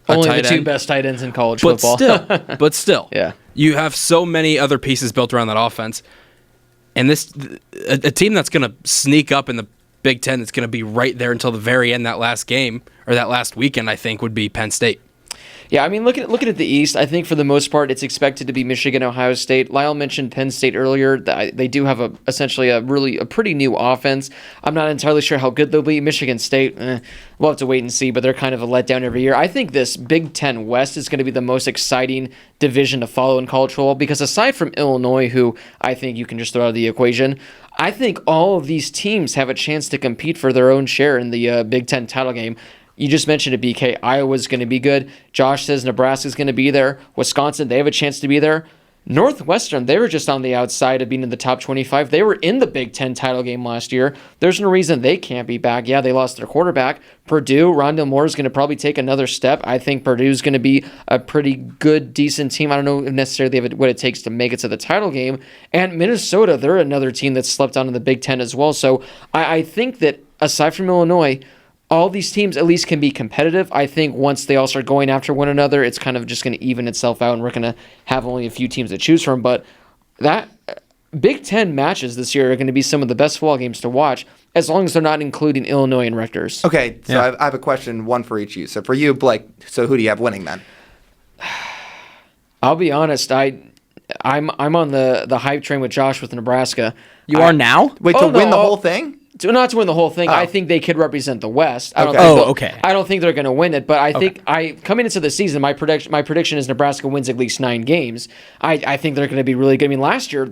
Only the 2 best tight ends in college football. But still. Yeah. You have so many other pieces built around that offense. And a team that's going to sneak up in the Big Ten that's going to be right there until the very end, that last game, or that last weekend, I think, would be Penn State. Yeah, I mean, looking at the East, I think for the most part, it's expected to be Michigan, Ohio State. Lyle mentioned Penn State earlier. They do have essentially a pretty new offense. I'm not entirely sure how good they'll be. Michigan State, we'll have to wait and see, but they're kind of a letdown every year. I think this Big Ten West is going to be the most exciting division to follow in college football because aside from Illinois, who I think you can just throw out of the equation, I think all of these teams have a chance to compete for their own share in the Big Ten title game. You just mentioned it, BK. Iowa's going to be good. Josh says Nebraska's going to be there. Wisconsin, they have a chance to be there. Northwestern, they were just on the outside of being in the top 25. They were in the Big Ten title game last year. There's no reason they can't be back. Yeah, they lost their quarterback. Purdue, Rondale Moore is going to probably take another step. I think Purdue's going to be a pretty good, decent team. I don't know if necessarily they have what it takes to make it to the title game. And Minnesota, they're another team that slept on in the Big Ten as well. So I think that aside from Illinois, all these teams at least can be competitive. I think once they all start going after one another, it's kind of just going to even itself out, and we're going to have only a few teams to choose from. But that Big Ten matches this year are going to be some of the best football games to watch, as long as they're not including Illinois and Rutgers. Okay, so I have a question, one for each of you. So for you, Blake, so who do you have winning then? I'll be honest, I'm on the hype train with Josh with Nebraska. You are now? Wait, to win the whole thing? Not to win the whole thing. I think they could represent the West. I don't think they're going to win it, but I think coming into the season, my prediction is Nebraska wins at least 9 games. I think they're going to be really good. I mean, last year,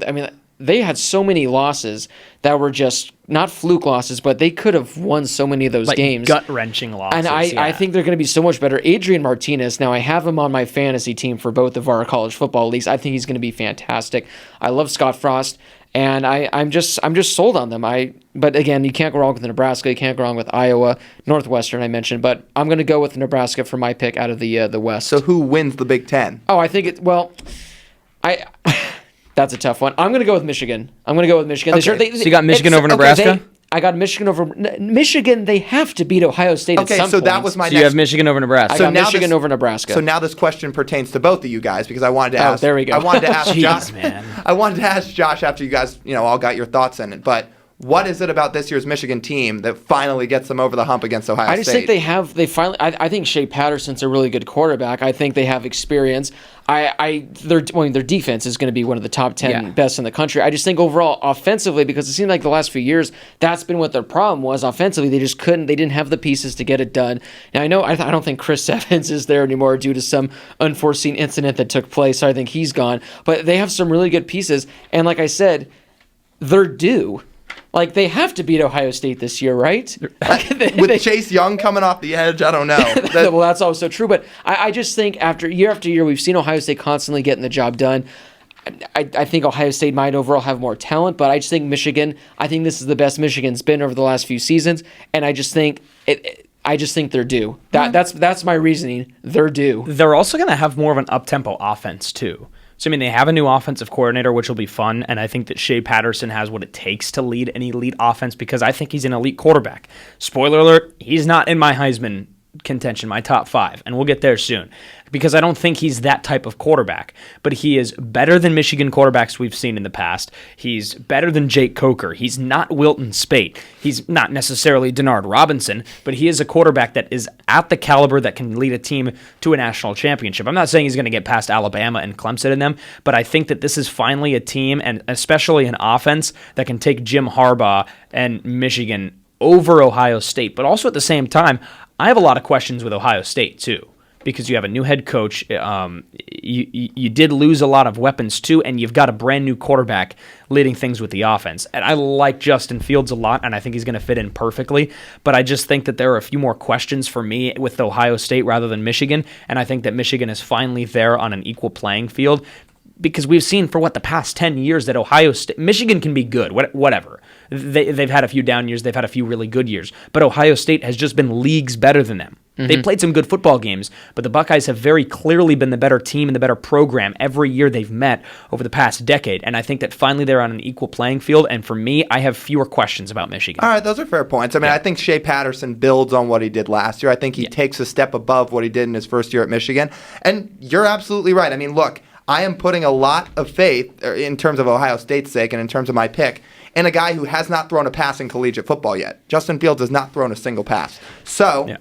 they had so many losses that were just not fluke losses, but they could have won so many of those games. Gut-wrenching losses. And I think they're going to be so much better. Adrian Martinez, now I have him on my fantasy team for both of our college football leagues. I think he's going to be fantastic. I love Scott Frost. And I'm just sold on them. But again, you can't go wrong with Nebraska. You can't go wrong with Iowa, Northwestern. I mentioned, but I'm going to go with Nebraska for my pick out of the West. So who wins the Big Ten? Oh, I think that's a tough one. I'm going to go with Michigan. Okay. So you got Michigan over Nebraska? I got Michigan over Michigan. They have to beat Ohio State at some point. Okay, so that was my next. You have Michigan over Nebraska. I got Michigan over Nebraska. So now this question pertains to both of you guys because I wanted to ask. Oh, there we go. I wanted to ask Josh. Man. I wanted to ask Josh after you guys, all got your thoughts in it. But what is it about this year's Michigan team that finally gets them over the hump against Ohio State? I just think they finally. I think Shea Patterson's a really good quarterback. I think they have experience. Their defense is going to be one of the top 10 best in the country. I just think overall, offensively, because it seemed like the last few years, that's been what their problem was. Offensively, they just couldn't. They didn't have the pieces to get it done. Now, I don't think Chris Evans is there anymore due to some unforeseen incident that took place. So I think he's gone. But they have some really good pieces. And like I said, they're due. They have to beat Ohio State this year, right? With Chase Young coming off the edge, I don't know. Well, that's also true. But I just think after year, we've seen Ohio State constantly getting the job done. I think Ohio State might overall have more talent, but I just think Michigan, I think this is the best Michigan's been over the last few seasons, and I just think they're due. That's my reasoning. They're due. They're also going to have more of an up-tempo offense, too. So, they have a new offensive coordinator, which will be fun, and I think that Shea Patterson has what it takes to lead an elite offense because I think he's an elite quarterback. Spoiler alert, he's not in my Heisman contention, my top 5, and we'll get there soon because I don't think he's that type of quarterback, but he is better than Michigan quarterbacks we've seen in the past. He's better than Jake Coker. He's not Wilton Spate. He's not necessarily Denard Robinson, but he is a quarterback that is at the caliber that can lead a team to a national championship. I'm not saying he's going to get past Alabama and Clemson in them, but I think that this is finally a team, and especially an offense, that can take Jim Harbaugh and Michigan over Ohio State. But also at the same time, I have a lot of questions with Ohio State, too. because you have a new head coach. You did lose a lot of weapons too, and you've got a brand new quarterback leading things with the offense. And I like Justin Fields a lot, and I think he's going to fit in perfectly. But I just think that there are a few more questions for me with Ohio State rather than Michigan, and I think that Michigan is finally there on an equal playing field. Because we've seen for the past 10 years that Michigan can be good, whatever. They've had a few down years, they've had a few really good years, but Ohio State has just been leagues better than them. They played some good football games, but the Buckeyes have very clearly been the better team and the better program every year they've met over the past decade, and I think that finally they're on an equal playing field, and for me, I have fewer questions about Michigan. All right, those are fair points. I mean, I think Shea Patterson builds on what he did last year. I think he takes a step above what he did in his first year at Michigan, and you're absolutely right. I mean, look, I am putting a lot of faith, in terms of Ohio State's sake and in terms of my pick, in a guy who has not thrown a pass in collegiate football yet. Justin Fields has not thrown a single pass. So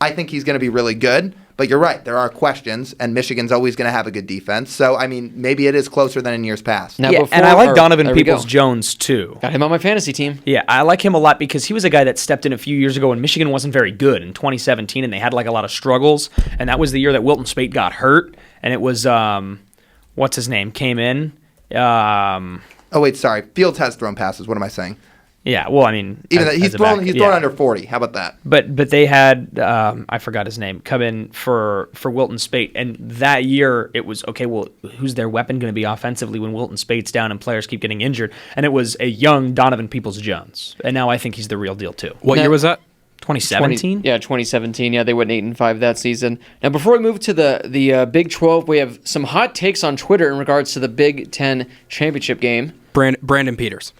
I think he's going to be really good. But you're right, there are questions, and Michigan's always going to have a good defense. So, I mean, maybe it is closer than in years past. Now, and I like Donovan Peoples-Jones, too. Got him on my fantasy team. Yeah, I like him a lot because he was a guy that stepped in a few years ago when Michigan wasn't very good in 2017, and they had a lot of struggles. And that was the year that Wilton Speight got hurt, and it was... what's his name, came in. Fields has thrown passes. What am I saying? Yeah, well, I mean... he's thrown under 40. How about that? But they had, I forgot his name, come in for Wilton Speight. And that year, it was, okay, well, who's their weapon going to be offensively when Wilton Spaight's down and players keep getting injured? And it was a young Donovan Peoples-Jones. And now I think he's the real deal, too. What year was that? 2017? 2017. Yeah, they went 8-5 that season. Now, before we move to the Big 12, we have some hot takes on Twitter in regards to the Big 10 championship game. Brandon Peters.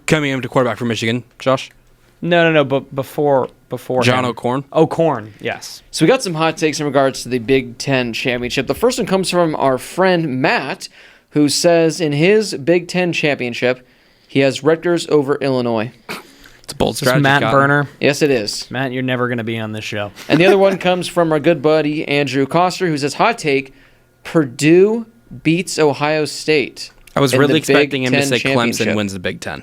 Coming into quarterback for Michigan. Josh? No, but before John him. O'Corn? O'Corn, yes. So we got some hot takes in regards to the Big 10 championship. The first one comes from our friend Matt, who says in his Big 10 championship, he has Rutgers over Illinois. It's a bold Is this strategy. Matt Berner? Yes, it is. Matt, you're never going to be on this show. And the other one comes from our good buddy Andrew Koster, who says, hot take, Purdue beats Ohio State. I was in really the expecting Big him to Ten say Clemson championship. wins the Big Ten.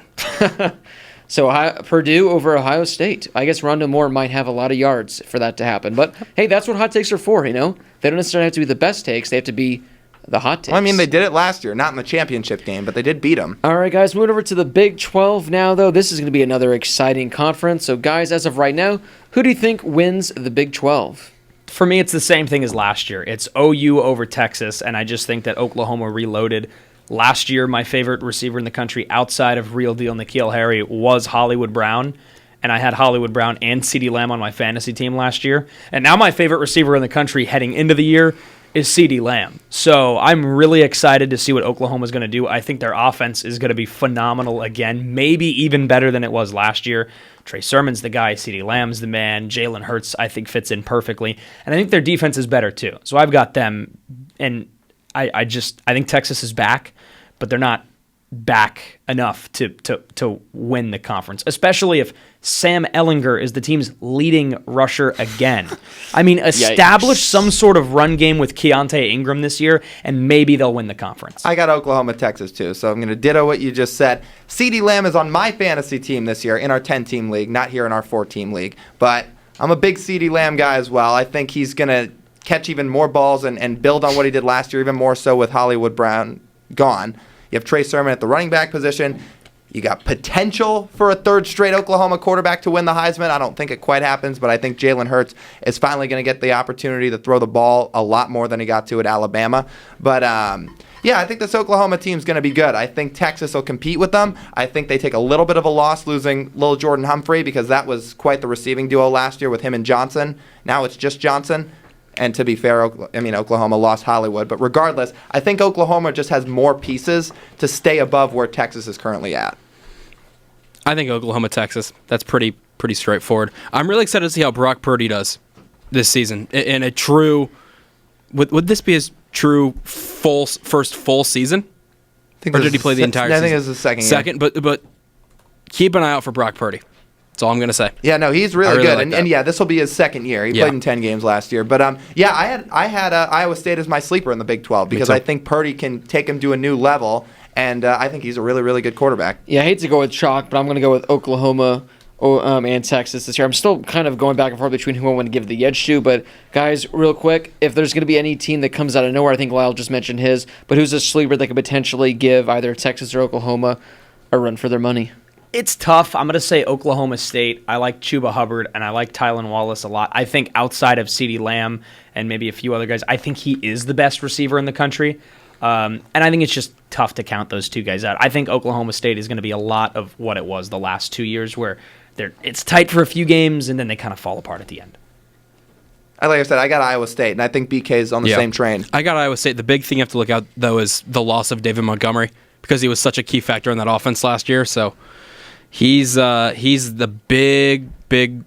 So Purdue over Ohio State. I guess Rondo Moore might have a lot of yards for that to happen. But, hey, that's what hot takes are for, you know? They don't necessarily have to be the best takes. They have to be the hot takes. Well, I mean, they did it last year, not in the championship game, but they did beat them. All right, guys, moving over to the Big 12 now, though. This is going to be another exciting conference. So, guys, as of right now, who do you think wins the Big 12? For me, it's the same thing as last year. It's OU over Texas, and I just think that Oklahoma reloaded. Last year, my favorite receiver in the country outside of Real Deal N'Keal Harry was Hollywood Brown, and I had Hollywood Brown and CeeDee Lamb on my fantasy team last year. And now my favorite receiver in the country heading into the year is CeeDee Lamb. So I'm really excited to see what Oklahoma's going to do. I think their offense is going to be phenomenal again, maybe even better than it was last year. Trey Sermon's the guy, CeeDee Lamb's the man, Jalen Hurts I think fits in perfectly, and I think their defense is better too. So I've got them, and I think Texas is back, but they're not back enough to win the conference, especially if Sam Ehlinger is the team's leading rusher again. I mean, establish some sort of run game with Keontae Ingram this year, and maybe they'll win the conference. I got Oklahoma, Texas, too, so I'm going to ditto what you just said. CeeDee Lamb is on my fantasy team this year in our 10-team league, not here in our 4-team league, but I'm a big CeeDee Lamb guy as well. I think he's going to catch even more balls and build on what he did last year, even more so with Hollywood Brown gone. You have Trey Sermon at the running back position. You got potential for a third straight Oklahoma quarterback to win the Heisman. I don't think it quite happens, but I think Jalen Hurts is finally going to get the opportunity to throw the ball a lot more than he got to at Alabama. But, yeah, I think this Oklahoma team's going to be good. I think Texas will compete with them. I think they take a little bit of a loss losing Lil Jordan Humphrey because that was quite the receiving duo last year with him and Johnson. Now it's just Johnson. And to be fair, Oklahoma lost Hollywood. But regardless, I think Oklahoma just has more pieces to stay above where Texas is currently at. I think Oklahoma, Texas. That's pretty straightforward. I'm really excited to see how Brock Purdy does this season. In a true, would this be his true first full season? Or did he play the entire season? I think it was the second year. Second, but keep an eye out for Brock Purdy. That's all I'm going to say. Yeah, no, he's really good. Like and yeah, this will be his second year. He played in 10 games last year. But yeah, I had Iowa State as my sleeper in the Big 12 because I think Purdy can take him to a new level, and I think he's a really, really good quarterback. Yeah, I hate to go with chalk, but I'm going to go with Oklahoma and Texas this year. I'm still kind of going back and forth between who I want to give the edge to, but guys, real quick, if there's going to be any team that comes out of nowhere, I think Lyle just mentioned his, but who's a sleeper that could potentially give either Texas or Oklahoma a run for their money? It's tough. I'm going to say Oklahoma State. I like Chuba Hubbard, and I like Tylan Wallace a lot. I think outside of CeeDee Lamb and maybe a few other guys, I think he is the best receiver in the country. And I think it's just tough to count those two guys out. I think Oklahoma State is going to be a lot of what it was the last 2 years, where it's tight for a few games, and then they kind of fall apart at the end. Like I said, I got Iowa State, and I think BK is on the same train. I got Iowa State. The big thing you have to look out, though, is the loss of David Montgomery, because he was such a key factor in that offense last year. So he's the big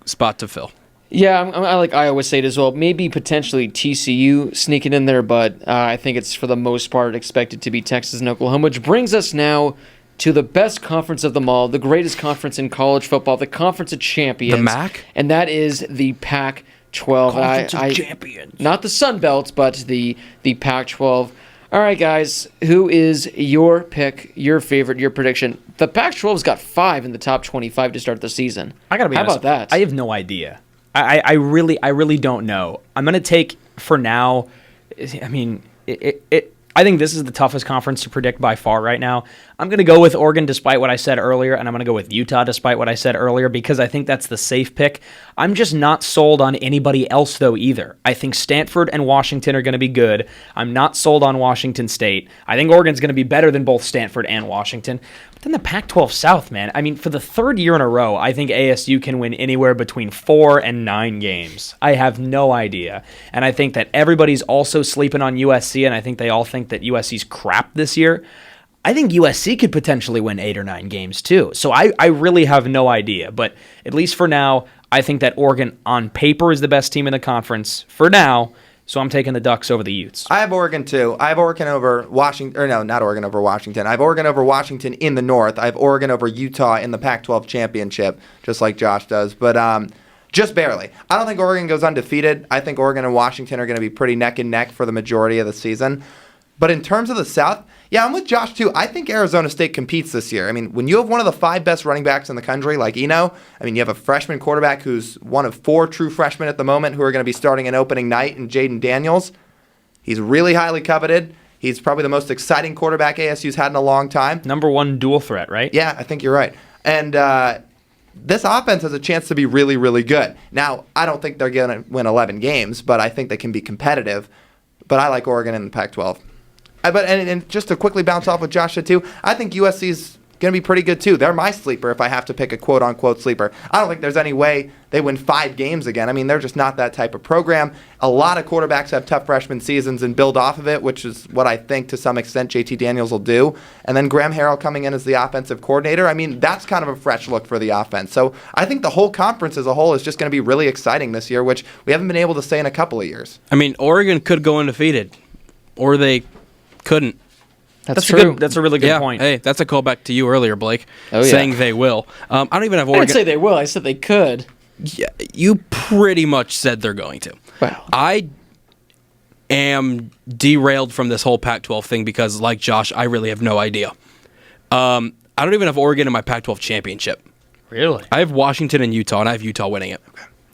spot to fill. Yeah, I like Iowa State as well. Maybe potentially TCU sneaking in there, but I think it's for the most part expected to be Texas and Oklahoma, which brings us now to the best conference of them all, the greatest conference in college football, the Conference of Champions. The MAC? And that is the Pac-12. Conference of Champions. Not the Sun Belt, but the Pac-12. All right, guys, who is your pick, your favorite, your prediction? The Pac-12's got 5 in the top 25 to start the season. I gotta be honest. How about that? I have no idea. I really don't know. I'm gonna take for now. I mean, I think this is the toughest conference to predict by far right now. I'm going to go with Oregon despite what I said earlier, and I'm going to go with Utah despite what I said earlier because I think that's the safe pick. I'm just not sold on anybody else, though, either. I think Stanford and Washington are going to be good. I'm not sold on Washington State. I think Oregon's going to be better than both Stanford and Washington. But then the Pac-12 South, man. I mean, for the third year in a row, I think ASU can win anywhere between 4 and 9 games. I have no idea. And I think that everybody's also sleeping on USC, and I think they all think that USC's crap this year. I think USC could potentially win 8 or 9 games too. So I really have no idea. But at least for now, I think that Oregon on paper is the best team in the conference for now. So I'm taking the Ducks over the Utes. I have Oregon too. I have Oregon over Washington. Or no, not Oregon over Washington. I have Oregon over Washington in the North. I have Oregon over Utah in the Pac-12 championship, just like Josh does. But just barely. I don't think Oregon goes undefeated. I think Oregon and Washington are going to be pretty neck and neck for the majority of the season. But in terms of the South, yeah, I'm with Josh too. I think Arizona State competes this year. I mean, when you have one of the 5 best running backs in the country, like Eno, I mean, you have a freshman quarterback who's one of 4 true freshmen at the moment who are going to be starting an opening night in Jaden Daniels. He's really highly coveted. He's probably the most exciting quarterback ASU's had in a long time. Number 1 dual threat, right? Yeah, I think you're right. And this offense has a chance to be really, really good. Now, I don't think they're going to win 11 games, but I think they can be competitive. But I like Oregon in the Pac-12. And just to quickly bounce off what Josh said too, I think USC's going to be pretty good too. They're my sleeper if I have to pick a quote-unquote sleeper. I don't think there's any way they win 5 games again. I mean, they're just not that type of program. A lot of quarterbacks have tough freshman seasons and build off of it, which is what I think to some extent JT Daniels will do. And then Graham Harrell coming in as the offensive coordinator. I mean, that's kind of a fresh look for the offense. So I think the whole conference as a whole is just going to be really exciting this year, which we haven't been able to say in a couple of years. I mean, Oregon could go undefeated, or they couldn't. That's true. That's a really good point. Hey, that's a callback to you earlier, Blake, Oh, yeah. saying they will. I don't even have I Oregon. didn't say they will. I said they could. Yeah, you pretty much said they're going to. Wow. I am derailed from this whole Pac-12 thing because, like Josh, I really have no idea. I don't even have Oregon in my Pac-12 championship. Really? I have Washington and Utah, and I have Utah winning it.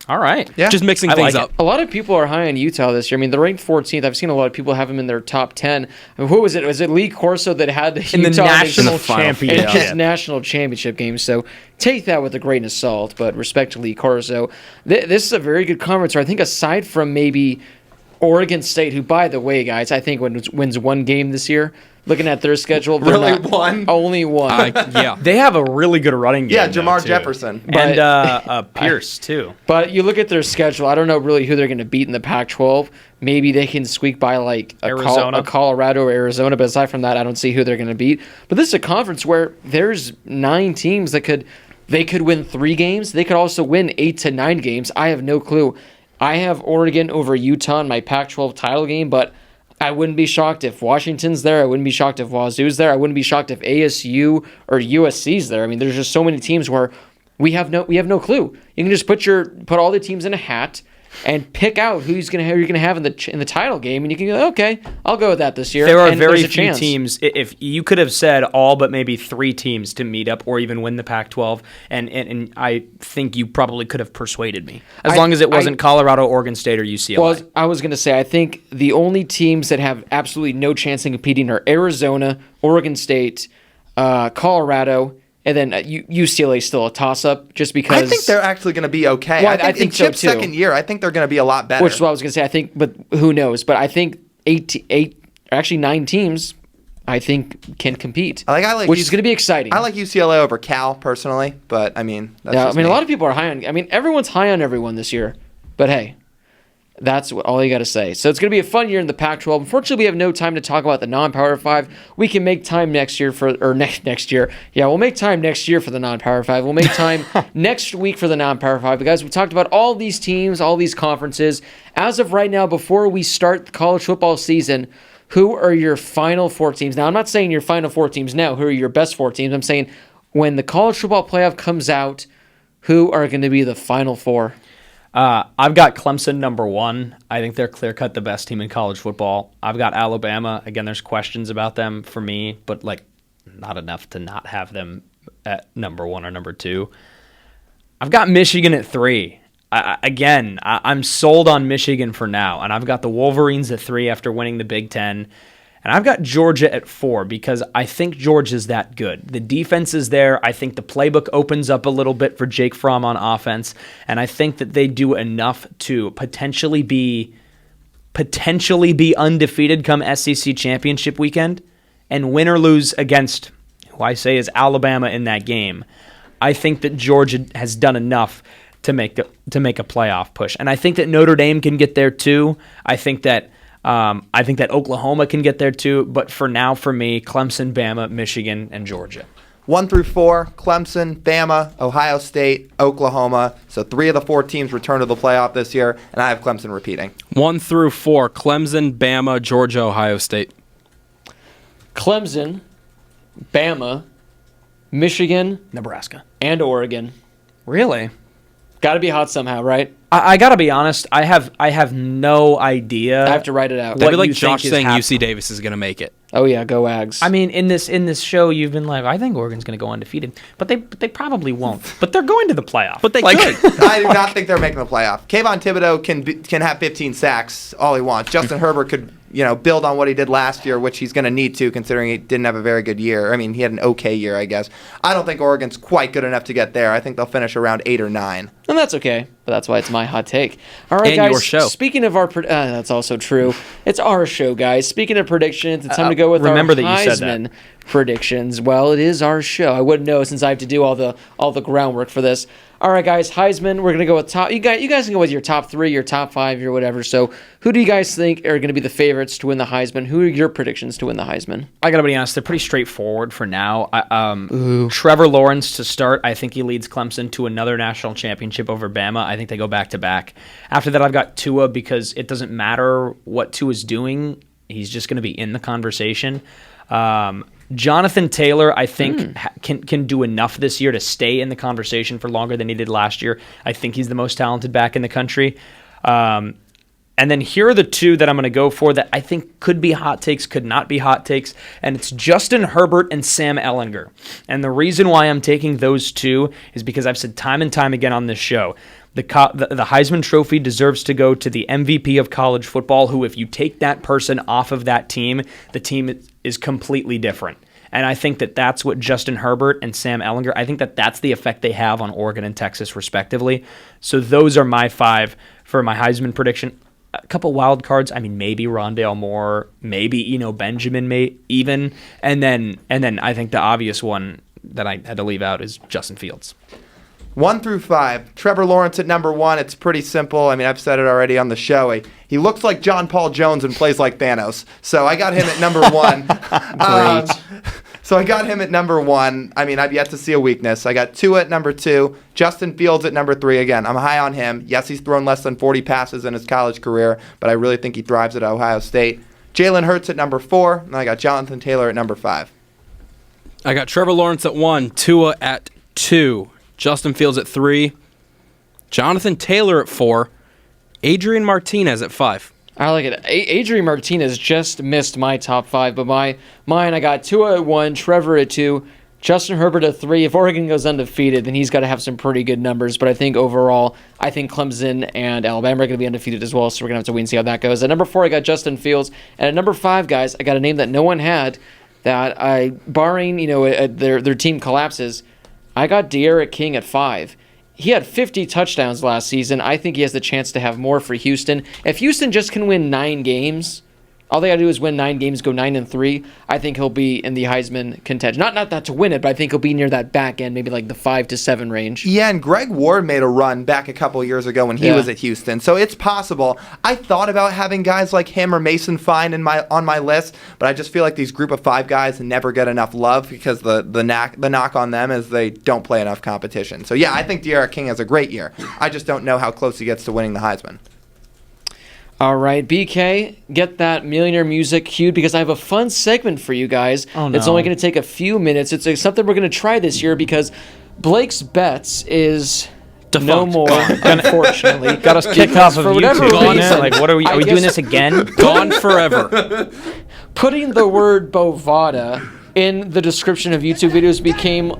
All right. Yeah. Just mixing I things like up. A lot of people are high on Utah this year. I mean, they're ranked 14th. I've seen a lot of people have them in their top 10. I mean, who was it? Was it Lee Corso that had In the Utah national in championship. his national championship game? So take that with a grain of salt, but respect to Lee Corso. This is a very good conference. I think aside from maybe Oregon State, who, by the way, guys, I think wins 1 game this year. Looking at their schedule, they're Really, not- one? Only one. Yeah. They have a really good running game. Yeah, though, Jamar too. Jefferson. And Pierce, too. But you look at their schedule, I don't know really who they're going to beat in the Pac-12. Maybe they can squeak by like Arizona. a Colorado or Arizona, but aside from that, I don't see who they're going to beat. But this is a conference where there's 9 teams that could win 3 games. They could also win 8 to 9 games. I have no clue. I have Oregon over Utah in my Pac-12 title game, but I wouldn't be shocked if Washington's there. I wouldn't be shocked if Wazoo's there. I wouldn't be shocked if ASU or USC's there. I mean, there's just so many teams where we have no clue. You can just put all the teams in a hat and pick out who you're going to have in the title game, and you can go, okay, I'll go with that this year. There are and very there's a few chance. teams. If you could have said all but maybe 3 teams to meet up or even win the Pac-12, and I think you probably could have persuaded me, as long as it wasn't Colorado, Oregon State, or UCLA. Well, I was going to say, I think the only teams that have absolutely no chance in competing are Arizona, Oregon State, Colorado, and then UCLA is still a toss-up just because... I think they're actually going to be okay. Well, I think in so, Chip's too. second year, I think they're going to be a lot better. Which is what I was going to say. I think, but who knows? But I think 9 teams, I think, can compete. Which is going to be exciting. I like UCLA over Cal, personally, but, I mean, that's just me. a lot of people are high on... I mean, everyone's high on everyone this year. But hey... That's all you got to say. So it's going to be a fun year in the Pac-12. Unfortunately, we have no time to talk about the non-Power 5. We can make time next year next year. Yeah, we'll make time next year for the non-Power 5. We'll make time next week for the non-Power 5. But guys, we talked about all these teams, all these conferences. As of right now, before we start the college football season, who are your final 4 teams? Now, I'm not saying your final 4 teams now. Who are your best 4 teams? I'm saying when the college football playoff comes out, who are going to be the final 4? I've got Clemson number 1. I think they're clear-cut the best team in college football. I've got Alabama. Again, there's questions about them for me, but not enough to not have them at number 1 or number 2. I've got Michigan at 3. I'm sold on Michigan for now, and I've got the Wolverines at 3 after winning the Big Ten. And I've got Georgia at 4 because I think Georgia's that good. The defense is there. I think the playbook opens up a little bit for Jake Fromm on offense, and I think that they do enough to potentially be undefeated come SEC championship weekend and win or lose against who I say is Alabama in that game. I think that Georgia has done enough to make a playoff push, and I think that Notre Dame can get there too. I think that Oklahoma can get there too, but for now, for me, Clemson, Bama, Michigan, and Georgia. 1 through 4, Clemson, Bama, Ohio State, Oklahoma. So 3 of the 4 teams return to the playoff this year, and I have Clemson repeating. 1 through 4, Clemson, Bama, Georgia, Ohio State. Clemson, Bama, Michigan, Nebraska. and Oregon. Really? Got to be hot somehow, right? I gotta be honest. I have no idea. I have to write it out. That'd be what like you Josh think is saying hap- UC Davis is going to make it. Oh yeah, go Ags. I mean, in this show, you've been like, I think Oregon's going to go undefeated, but they probably won't. But they're going to the playoff. But they could. I do not think they're making the playoff. Kayvon Thibodeau can have 15 sacks all he wants. Justin Herbert could build on what he did last year, which he's going to need to, considering he didn't have a very good year. I mean, he had an okay year, I guess. I don't think Oregon's quite good enough to get there. I think they'll finish around 8 or 9. And that's okay, but that's why it's my hot take. All right, And guys. your show. Speaking of our, that's also true. It's our show, guys. Speaking of predictions, it's time to go with remember our that you said Heisman predictions. Well, it is our show. I wouldn't know since I have to do all the groundwork for this. All right, guys. Heisman. We're gonna go with top. You guys can go with your top 3, your top 5, your whatever. So, who do you guys think are gonna be the favorites to win the Heisman? Who are your predictions to win the Heisman? I gotta be honest, they're pretty straightforward for now. Trevor Lawrence to start. I think he leads Clemson to another national championship over Bama. I think they go back to back. After that, I've got Tua because it doesn't matter what Tua's doing. He's just going to be in the conversation. Jonathan Taylor, I think, can do enough this year to stay in the conversation for longer than he did last year. I think he's the most talented back in the country. And then here are the 2 that I'm going to go for that I think could be hot takes, could not be hot takes, and it's Justin Herbert and Sam Ehlinger. And the reason why I'm taking those 2 is because I've said time and time again on this show, the Heisman Trophy deserves to go to the MVP of college football, who if you take that person off of that team, the team is completely different. And I think that that's what Justin Herbert and Sam Ehlinger, I think that that's the effect they have on Oregon and Texas, respectively. So those are my 5 for my Heisman prediction. A couple wild cards. I mean, maybe Rondale Moore, maybe Benjamin, may even, and then I think the obvious one that I had to leave out is Justin Fields. 1 through 5. Trevor Lawrence at number 1. It's pretty simple. I mean, I've said it already on the show. He looks like John Paul Jones and plays like Thanos. So I got him at number 1. Great. So I got him at number 1. I mean, I've yet to see a weakness. I got Tua at number 2. Justin Fields at number 3. Again, I'm high on him. Yes, he's thrown less than 40 passes in his college career, but I really think he thrives at Ohio State. Jalen Hurts at number 4. And I got Jonathan Taylor at number 5. I got Trevor Lawrence at 1, Tua at 2, Justin Fields at 3, Jonathan Taylor at 4, Adrian Martinez at 5. I like it. Adrian Martinez just missed my top 5, but mine I got Tua at 1, Trevor at 2, Justin Herbert at 3. If Oregon goes undefeated, then he's got to have some pretty good numbers. But I think overall, I think Clemson and Alabama are going to be undefeated as well, so we're going to have to wait and see how that goes. At number 4, I got Justin Fields. And at number 5, guys, I got a name that no one had, that barring their team collapses, I got De'Ara King at 5. He had 50 touchdowns last season. I think he has the chance to have more for Houston. If Houston just can win 9 games, all they got to do is win 9 games, go 9-3. I think he'll be in the Heisman contention. Not to win it, but I think he'll be near that back end, maybe like the 5 to 7 range. Yeah, and Greg Ward made a run back a couple years ago when he was at Houston, so it's possible. I thought about having guys like him or Mason Fine on my list, but I just feel like these group of 5 guys never get enough love because the knock on them is they don't play enough competition. So yeah, I think De'Ara King has a great year. I just don't know how close he gets to winning the Heisman. All right, BK, get that millionaire music cued because I have a fun segment for you guys. Oh, no. It's only going to take a few minutes. It's something we're going to try this year because Blake's Bets is Defunct. no more, unfortunately. Got us kicked off of For whatever YouTube. reason, Like, what are we I doing guess- this again? Gone forever. Putting the word Bovada in the description of YouTube videos became...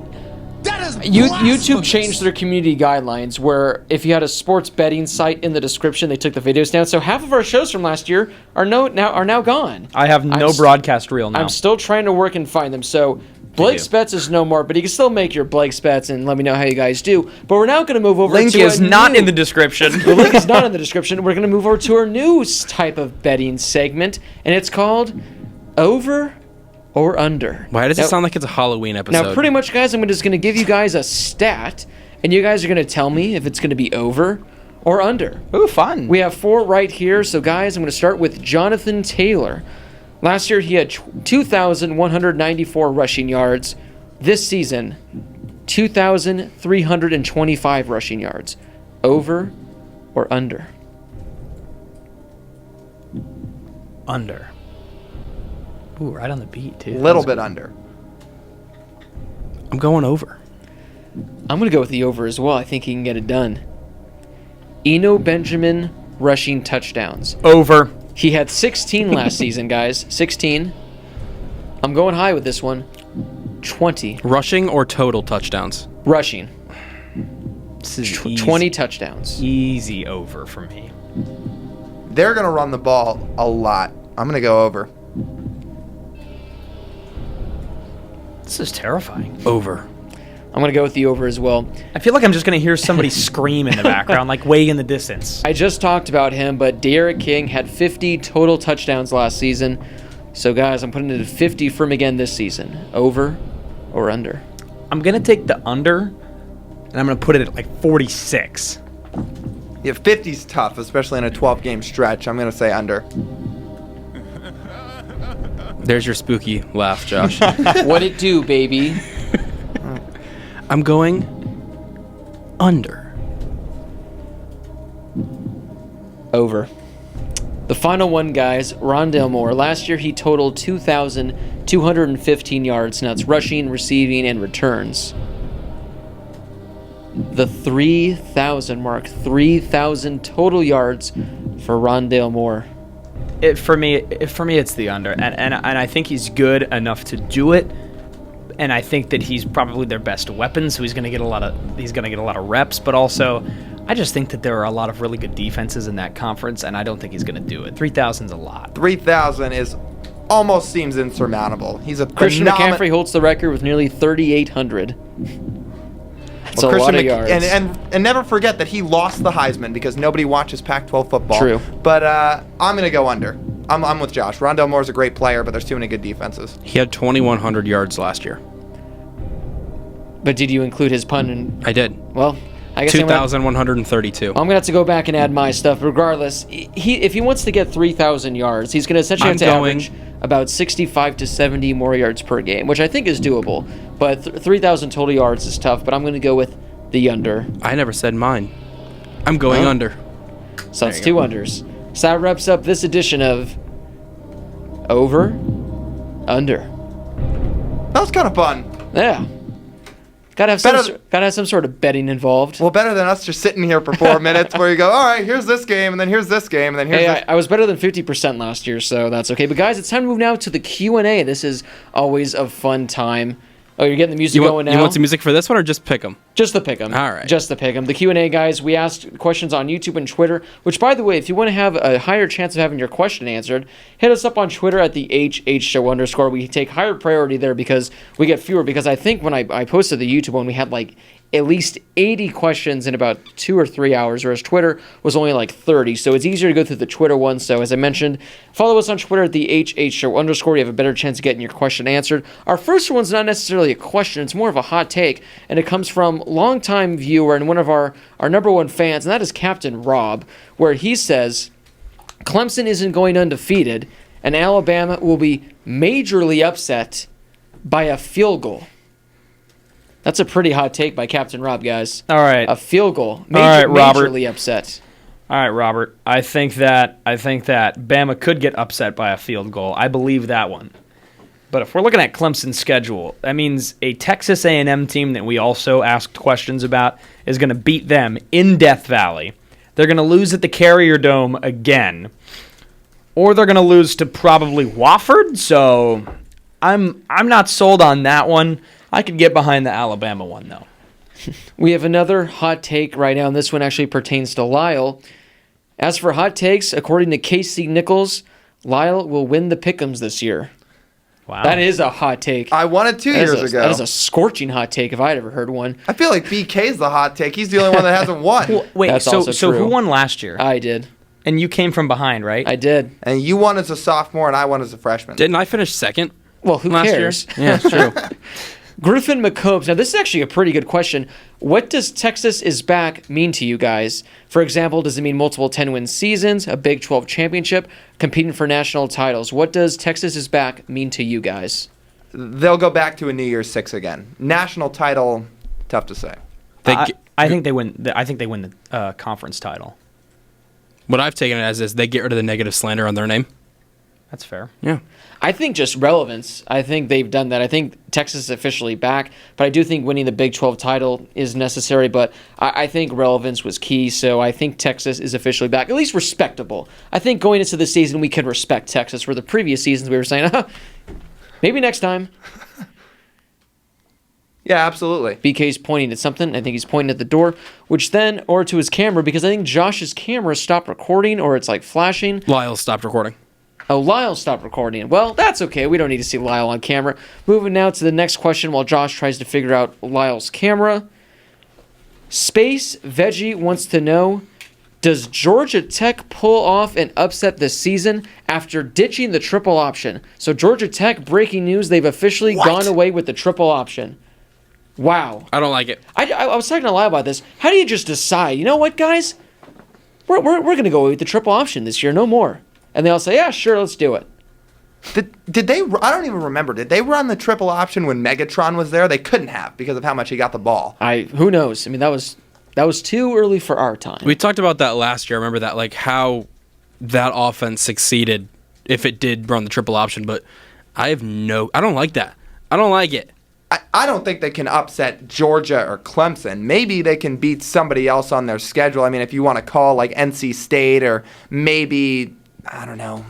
YouTube changed their community guidelines where if you had a sports betting site in the description, they took the videos down. So half of our shows from last year are now gone. I have no broadcast reel now. I'm still trying to work and find them. So Blake's Bets is no more, but you can still make your Blake's Bets and let me know how you guys do. But we're now going to move over Link to is not in the description. The link is not in the description. We're going to move over to our new type of betting segment, and it's called Over or Under. Why does it sound like it's a Halloween episode? Now, pretty much, guys, I'm just going to give you guys a stat, and you guys are going to tell me if it's going to be over or under. Ooh, fun. We have 4 right here, so guys, I'm going to start with Jonathan Taylor. Last year, he had 2,194 rushing yards. This season, 2,325 rushing yards. Over or under? Under. Ooh, right on the beat, too. Little bit under. I'm going over. I'm going to go with the over as well. I think he can get it done. Eno Benjamin rushing touchdowns. Over. He had 16 last season, guys. 16. I'm going high with this one. 20. Rushing or total touchdowns? Rushing. This is easy. 20 touchdowns. Easy over for me. They're going to run the ball a lot. I'm going to go over. This is terrifying. Over. I'm going to go with the over as well. I feel like I'm just going to hear somebody scream in the background, like way in the distance. I just talked about him, but De'Ara King had 50 total touchdowns last season. So, guys, I'm putting it at 50 for him again this season. Over or under? I'm going to take the under, and I'm going to put it at like 46. Yeah, 50's tough, especially in a 12-game stretch. I'm going to say under. There's your spooky laugh, Josh. What it do, baby? I'm going under. Over. The final one, guys, Rondale Moore. Last year, he totaled 2,215 yards. Now it's rushing, receiving, and returns. The 3,000 mark. 3,000 total yards for Rondale Moore. For me, it's the under, and I think he's good enough to do it, and I think that he's probably their best weapon, so he's going to get a lot of reps. But also, I just think that there are a lot of really good defenses in that conference, and I don't think he's going to do it. 3,000's a lot. 3,000 is almost seems insurmountable. He's a Christian McCaffrey holds the record with nearly 3,800. That's a lot of yards. And never forget that he lost the Heisman because nobody watches Pac-12 football. True. But I'm going to go under. I'm with Josh. Rondale Moore's a great player, but there's too many good defenses. He had 2,100 yards last year. But did you include his pun? I did. Well, I guess 2,132. I'm going to have to go back and add my stuff. Regardless, if he wants to get 3,000 yards, he's going to essentially have to average about 65 to 70 more yards per game, which I think is doable. But 3,000 total yards is tough, but I'm going to go with the under. I never said mine. I'm going under. So that's 2 unders. So that wraps up this edition of Over, Under. That was kind of fun. Yeah. Gotta have some sort of betting involved. Well, better than us just sitting here for 4 minutes where you go, all right, here's this game, and then here's this game, and then here's this. I was better than 50% last year, so that's okay. But guys, it's time to move now to the Q&A. This is always a fun time. Oh, you're getting the music going now? You want some music for this one or just pick 'em? Just the pick 'em. All right. Just the pick 'em. The Q&A, guys, we asked questions on YouTube and Twitter, which, by the way, if you want to have a higher chance of having your question answered, hit us up on Twitter at the HHShow_. We take higher priority there because we get fewer. Because I think when I posted the YouTube one, we had like at least 80 questions in about 2 or 3 hours, whereas Twitter was only like 30. So it's easier to go through the Twitter one. So as I mentioned, follow us on Twitter at the HHShow_. You have a better chance of getting your question answered. Our first one's not necessarily a question. It's more of a hot take, and it comes from longtime viewer and one of our number one fans, and that is Captain Rob, where he says, Clemson isn't going undefeated, and Alabama will be majorly upset by a field goal. That's a pretty hot take by Captain Rob, guys. All right. A field goal. Robert. Majorly upset. All right, Robert. I think that Bama could get upset by a field goal. I believe that one. But if we're looking at Clemson's schedule, that means a Texas A&M team that we also asked questions about is going to beat them in Death Valley. They're going to lose at the Carrier Dome again. Or they're going to lose to probably Wofford. So I'm not sold on that one. I could get behind the Alabama one, though. We have another hot take right now, and this one actually pertains to Lyle. As for hot takes, according to Casey Nichols, Lyle will win the Pick'ems this year. Wow. That is a hot take. I won it 2 years ago. That is a scorching hot take if I'd ever heard one. I feel like BK's the hot take. He's the only one that hasn't won. Well, wait, That's so also true. who won last year? I did. And you came from behind, right? I did. And you won as a sophomore, and I won as a freshman. Didn't I finish second? Well, who last cares? year? Yeah, it's true. Griffin McCobes. Now, this is actually a pretty good question. What does Texas is back mean to you guys? For example, does it mean multiple 10-win seasons, a Big 12 championship, competing for national titles? What does Texas is back mean to you guys? They'll go back to a New Year's Six again. National title, tough to say. I think they win. I think they win the conference title. What I've taken it as is they get rid of the negative slander on their name. That's fair. Yeah. I think just relevance. I think they've done that. I think Texas is officially back, but I do think winning the Big 12 title is necessary, but I think relevance was key, so I think Texas is officially back, at least respectable. I think going into the season, we can respect Texas, where the previous seasons we were saying, maybe next time. Yeah, absolutely. BK's pointing at something. I think he's pointing at the door, which then, or to his camera, because I think Josh's camera stopped recording, or it's like flashing. Lyle stopped recording. Oh, Lyle stopped recording. Well, that's okay. We don't need to see Lyle on camera. Moving now to the next question while Josh tries to figure out Lyle's camera. Space Veggie wants to know, does Georgia Tech pull off an upset this season after ditching the triple option? So Georgia Tech, breaking news, they've officially gone away with the triple option. Wow. I don't like it. I was talking to Lyle about this. How do you just decide, you know what, guys? We're going to go with the triple option this year, no more. And they all say, yeah, sure, let's do it. Did they? I don't even remember. Did they run the triple option when Megatron was there? They couldn't have because of how much he got the ball. Who knows? I mean, that was too early for our time. We talked about that last year. I remember that, like how that offense succeeded if it did run the triple option. But I don't like that. I don't like it. I don't think they can upset Georgia or Clemson. Maybe they can beat somebody else on their schedule. I mean, if you want to call like NC State or maybe, I don't know,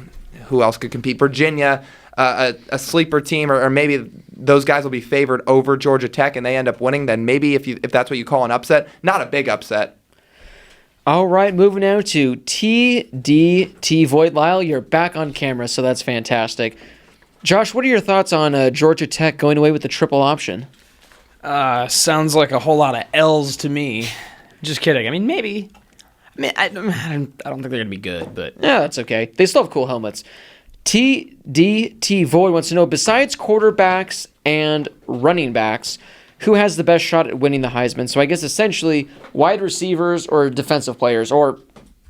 who else could compete? Virginia, a sleeper team, or maybe those guys will be favored over Georgia Tech and they end up winning, then maybe if that's what you call an upset, not a big upset. All right, moving now to TDT Void. Lyle, you're back on camera, so that's fantastic. Josh, what are your thoughts on Georgia Tech going away with the triple option? Sounds like a whole lot of L's to me. Just kidding. I mean, maybe. I don't think they're going to be good, but... Yeah, that's okay. They still have cool helmets. TDT Void wants to know, besides quarterbacks and running backs, who has the best shot at winning the Heisman? So I guess essentially wide receivers or defensive players or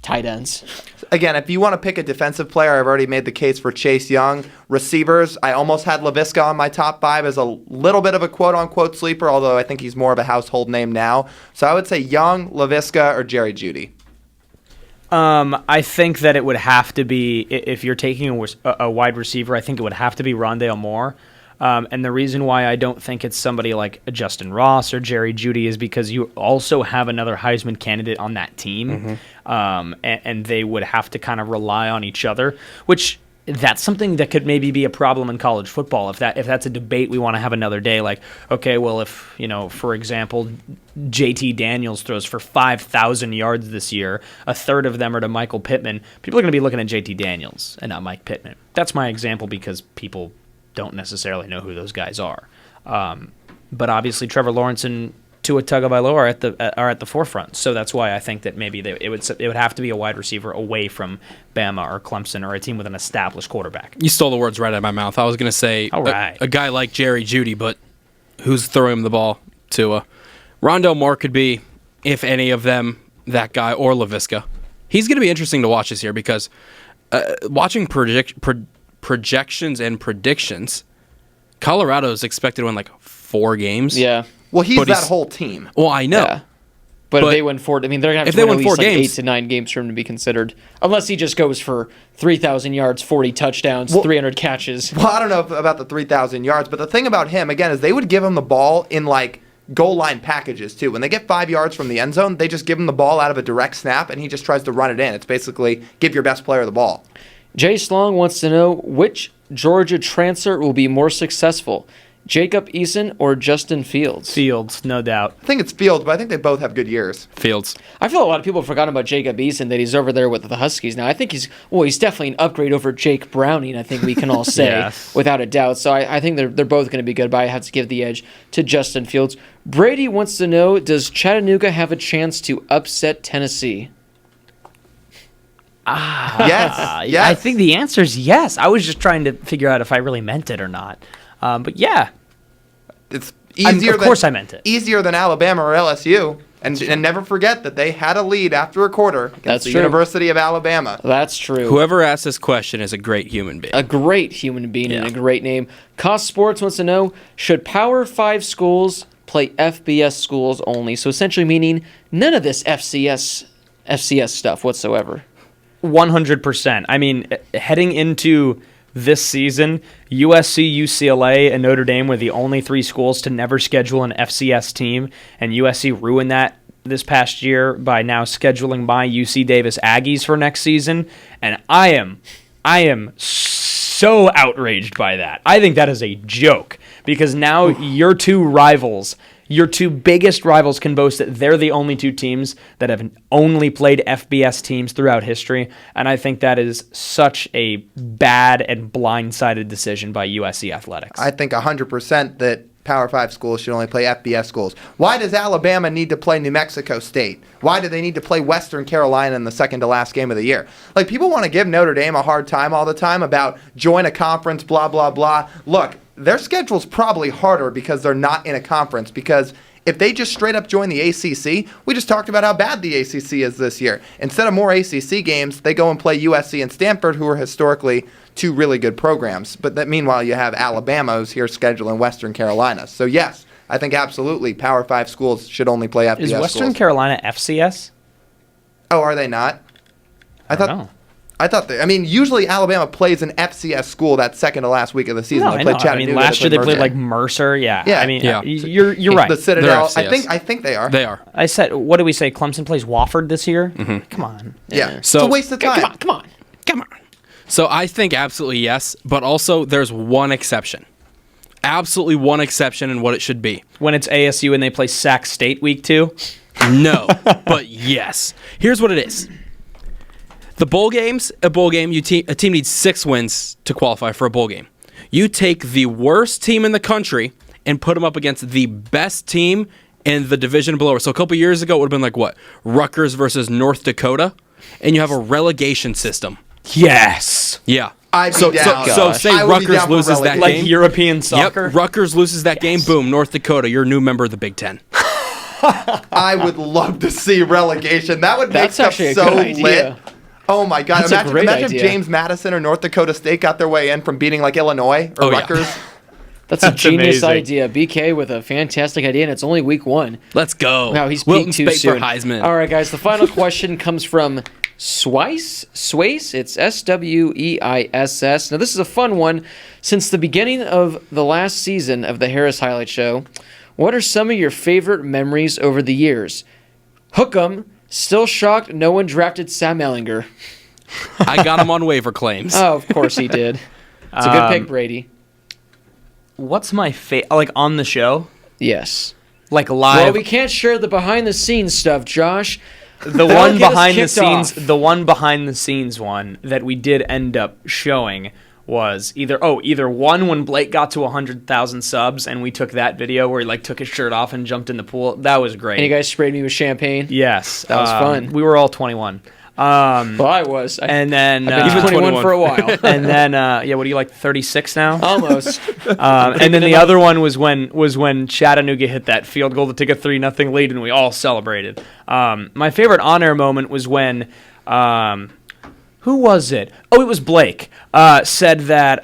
tight ends. Again, if you want to pick a defensive player, I've already made the case for Chase Young. Receivers, I almost had LaVisca on my top 5 as a little bit of a quote-unquote sleeper, although I think he's more of a household name now. So I would say Young, LaVisca, or Jerry Jeudy. I think that it would have to be, if you're taking a wide receiver, I think it would have to be Rondale Moore. And the reason why I don't think it's somebody like Justin Ross or Jerry Jeudy is because you also have another Heisman candidate on that team, and they would have to kind of rely on each other, which that's something that could maybe be a problem in college football. If that's a debate we want to have another day, like, okay, well, if, for example, JT Daniels throws for 5,000 yards this year, a third of them are to Michael Pittman, people are going to be looking at JT Daniels and not Mike Pittman. That's my example because people don't necessarily know who those guys are. But obviously Trevor Lawrence and Tua Tagovailoa are at the forefront. So that's why I think that maybe it would have to be a wide receiver away from Bama or Clemson or a team with an established quarterback. You stole the words right out of my mouth. I was going to say All right. a guy like Jerry Jeudy, but who's throwing him the ball? Tua. Rondale Moore could be, if any of them, that guy, or LaVisca. He's going to be interesting to watch this year because watching projections and predictions, Colorado is expected to win like 4 games. Yeah. Well, he's But that he's- whole team. Well, I know. Yeah. But if But they win 4, they're going to have if to they win at win least 4 like 8 games- to 9 games for him to be considered. Unless he just goes for 3,000 yards, 40 touchdowns, Well- 300 catches. Well, I don't know about the 3,000 yards, but the thing about him, again, is they would give him the ball in, like, goal line packages, too. When they get 5 yards from the end zone, they just give him the ball out of a direct snap, and he just tries to run it in. It's basically give your best player the ball. Jay Slong wants to know which Georgia transfer will be more successful, Jacob Eason or Justin Fields? Fields, no doubt. I think it's Fields, but I think they both have good years. Fields. I feel a lot of people have forgotten about Jacob Eason, that he's over there with the Huskies now. I think he's definitely an upgrade over Jake Browning, I think we can all say, Yes. without a doubt. So I think they're both going to be good, but I have to give the edge to Justin Fields. Brady wants to know, does Chattanooga have a chance to upset Tennessee? Yes. Yes. I think the answer is yes. I was just trying to figure out if I really meant it or not. But yeah, It's easier. of course I meant it. Easier than Alabama or LSU. And never forget that they had a lead after a quarter against That's the true. University of Alabama. That's true. Whoever asked this question is a great human being. A great human being and Yeah. a great name. Cost Sports wants to know, should Power 5 schools play FBS schools only? So essentially meaning none of this FCS stuff whatsoever. 100%. I mean, heading into this season, USC, UCLA, and Notre Dame were the only 3 schools to never schedule an FCS team, and USC ruined that this past year by now scheduling my UC Davis Aggies for next season, and I am so outraged by that. I think that is a joke because now your two biggest rivals can boast that they're the only 2 teams that have only played FBS teams throughout history, and I think that is such a bad and blindsided decision by USC Athletics. I think 100% that Power 5 schools should only play FBS schools. Why does Alabama need to play New Mexico State? Why do they need to play Western Carolina in the second to last game of the year? Like, people want to give Notre Dame a hard time all the time about join a conference, blah, blah, blah. Look, their schedule's probably harder because they're not in a conference, because if they just straight up join the ACC, we just talked about how bad the ACC is this year. Instead of more ACC games, they go and play USC and Stanford, who are historically 2 really good programs. But that meanwhile, you have Alabama, who's here scheduling Western Carolina. So yes, I think absolutely Power 5 schools should only play FBS is Western schools. Carolina FCS? Oh, are they not? I don't know. I thought they. I mean, usually Alabama plays an FCS school that second to last week of the season. No, they I played know. I Chattanooga. mean, last year they played Mercer. like Mercer. Yeah. Yeah. I mean, Yeah. you're right. The Citadel. They're FCS. I think they are. They are. I said, what do we say? Clemson plays Wofford this year? Come on. Yeah. It's So- a waste of time. Come on. Come on. So I think absolutely yes, but also there's one exception. Absolutely one exception in what it should be. When it's ASU and they play Sac State week 2? No, but yes. Here's what it is. The bowl games, a team needs 6 wins to qualify for a bowl game. You take the worst team in the country and put them up against the best team in the division below. So a couple years ago, it would have been like what? Rutgers versus North Dakota, and you have a relegation system. Yes. Yeah. I'd be down. So say I would be Rutgers down for loses that relegation. Like game. European soccer? Yep, Rutgers loses that game. Boom, North Dakota, you're a new member of the Big Ten. I would love to see relegation. That would make That's stuff actually a so good idea. lit. Oh my God! That's a great Imagine idea. if James Madison or North Dakota State got their way in from beating like Illinois or Oh, yeah. Rutgers. That's a genius amazing. idea. BK with a fantastic idea, and it's only week 1. Let's go. Wow, he's Wilton peaked too Spate soon. for Heisman. All right, guys. The final question comes from Swiss. It's Sweiss. Now, this is a fun one. Since the beginning of the last season of the Harris Highlight Show, what are some of your favorite memories over the years? Hook 'em. Still shocked no one drafted Sam Ehlinger. I got him on waiver claims. Oh, of course he did. It's a good pick, Brady. What's my like on the show? Yes. Like live. Well, we can't share the behind-the-scenes stuff, Josh. The one behind the scenes, one that we did end up showing was either one when Blake got to 100,000 subs and we took that video where he like took his shirt off and jumped in the pool. That was great. And you guys sprayed me with champagne. Yes, that was fun. We were all 21. Well, I was. And then I've been 21 for a while. And then what are you, like 36 now? Almost. And then the other one was when Chattanooga hit that field goal to take a 3-0 lead and we all celebrated. My favorite on-air moment was when who was it? Oh, it was Blake. Said that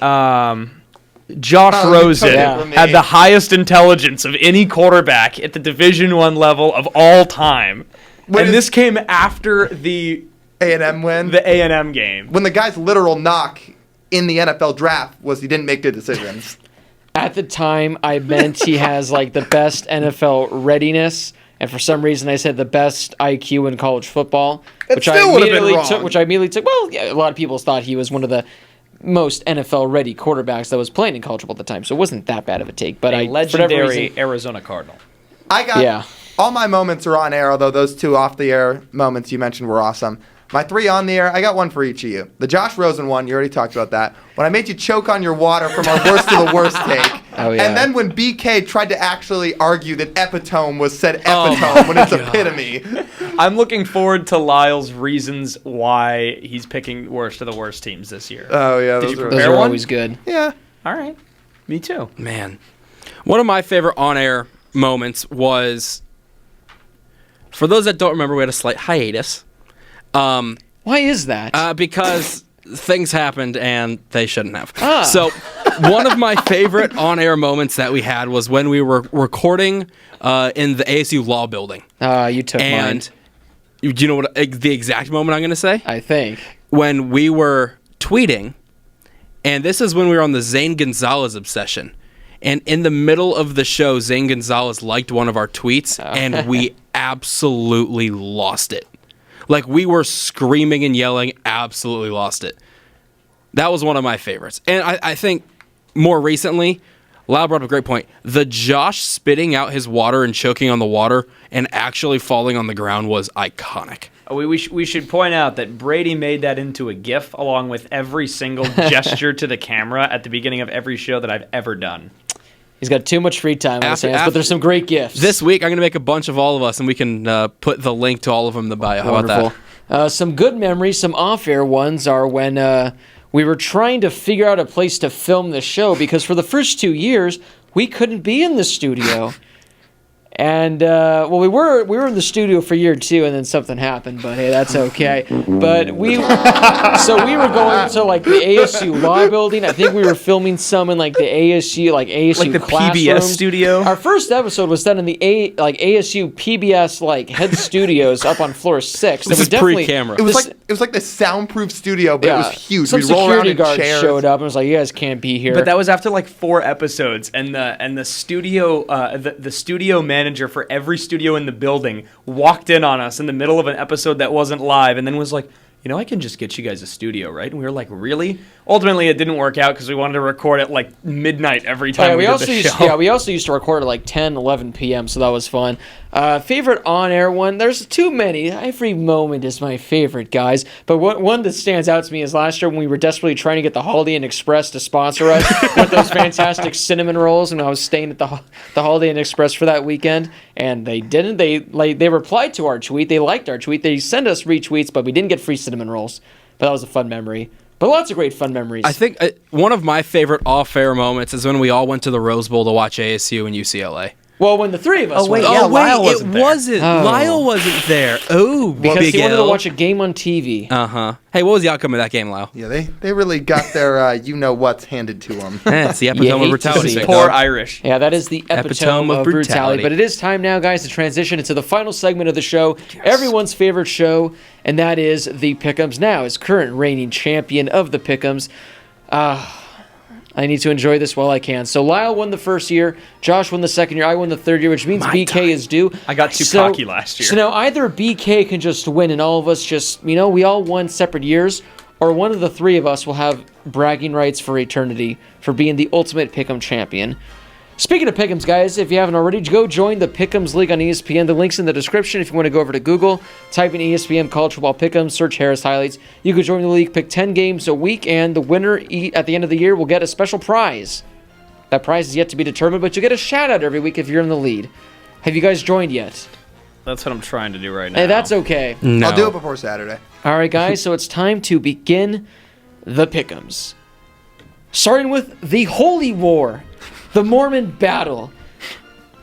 Josh Rosen had the highest intelligence of any quarterback at the Division I level of all time. And this came after the A&M win? The A&M game. When the guy's literal knock in the NFL draft was he didn't make good decisions. At the time, I meant he has like the best NFL readiness, and for some reason I said the best IQ in college football, which I immediately took. Well, yeah, a lot of people thought he was one of the most NFL-ready quarterbacks that was playing in college football at the time, so it wasn't that bad of a take. But legendary Arizona Cardinal. All my moments are on air, although those two off-the-air moments you mentioned were awesome. My three on the air, I got one for each of you. The Josh Rosen one, you already talked about that. When I made you choke on your water from our worst to the worst take. Oh, yeah. And then when BK tried to actually argue that epitome was said epitome when it's epitome. I'm looking forward to Lyle's reasons why he's picking worst of the worst teams this year. Oh, yeah. Did you prepare those are one? always good. Yeah. All right. Me too. Man. One of my favorite on-air moments was, for those that don't remember, we had a slight hiatus. Why is that? Because things happened and they shouldn't have. So one of my favorite on-air moments that we had was when we were recording in the ASU Law Building. You took mine. And do you know what the exact moment I'm going to say? I think. When we were tweeting, and this is when we were on the Zane Gonzalez obsession. And in the middle of the show, Zane Gonzalez liked one of our tweets, and we absolutely lost it. Like, we were screaming and yelling, absolutely lost it. That was one of my favorites. And I think more recently, Lyle brought up a great point. The Josh spitting out his water and choking on the water and actually falling on the ground was iconic. We should point out that Brady made that into a GIF along with every single gesture to the camera at the beginning of every show that I've ever done. He's got too much free time on his hands, but there's some great gifts. This week, I'm going to make a bunch of all of us, and we can put the link to all of them in the bio. How about that? Some good memories, some off-air ones are when we were trying to figure out a place to film the show, because for the first 2 years, we couldn't be in the studio. And, we were in the studio for year 2, and then something happened, but hey, that's okay. But we were going to, like, the ASU Law Building. I think we were filming some in, like, the ASU the classroom. PBS studio. Our first episode was done in the ASU PBS, head studios up on floor 6. This is pre-camera. It was like the soundproof studio, but it was huge. Some We'd roll around security in guards chairs. showed up and was like, "You guys can't be here." But that was after like 4 episodes, and the studio the studio manager for every studio in the building walked in on us in the middle of an episode that wasn't live, and then was like, I can just get you guys a studio, right? And we were like, really? Ultimately, it didn't work out because we wanted to record at like midnight every time we did the show. We also used to record at like 10, 11 p.m., so that was fun. Favorite on-air one? There's too many. Every moment is my favorite, guys. But one that stands out to me is last year when we were desperately trying to get the Holiday Inn Express to sponsor us with those fantastic cinnamon rolls, and I was staying at the Holiday Inn Express for that weekend, and they didn't. They replied to our tweet. They liked our tweet. They sent us retweets, but we didn't get free cinnamon rolls. But that was a fun memory. But lots of great fun memories. I think one of my favorite off-air moments is when we all went to the Rose Bowl to watch ASU and UCLA. Well, when the three of us Oh, wait, went. yeah, oh, wait, Lyle wasn't it there. wasn't. Oh. Lyle wasn't there. Oh, Because Big he wanted to L. watch a game on TV. Uh-huh. Hey, what was the outcome of that game, Lyle? Yeah, they really got their you-know-what's handed to them. It's the You epitome hate of brutality. to see Big it. Poor dog. Irish. Yeah, that is the epitome of brutality. But it is time now, guys, to transition into the final segment of the show, everyone's favorite show, and that is the Pick'ems. Now, as current reigning champion of the Pick'ems, I need to enjoy this while I can. So Lyle won the first year, Josh won the second year, I won the third year, which means BK is due. I got too cocky last year. So now either BK can just win and all of us just, we all won separate years, or one of the three of us will have bragging rights for eternity for being the ultimate Pick'em champion. Speaking of Pick'ems, guys, if you haven't already, go join the Pick'ems League on ESPN. The link's in the description. If you want to go over to Google, type in ESPN College Football Pick'ems, search Harris Highlights. You can join the league, pick 10 games a week, and the winner at the end of the year will get a special prize. That prize is yet to be determined, but you'll get a shout-out every week if you're in the lead. Have you guys joined yet? That's what I'm trying to do right now. Hey, that's okay. No. I'll do it before Saturday. All right, guys, so it's time to begin the Pick'ems. Starting with the Holy War, the Mormon Battle.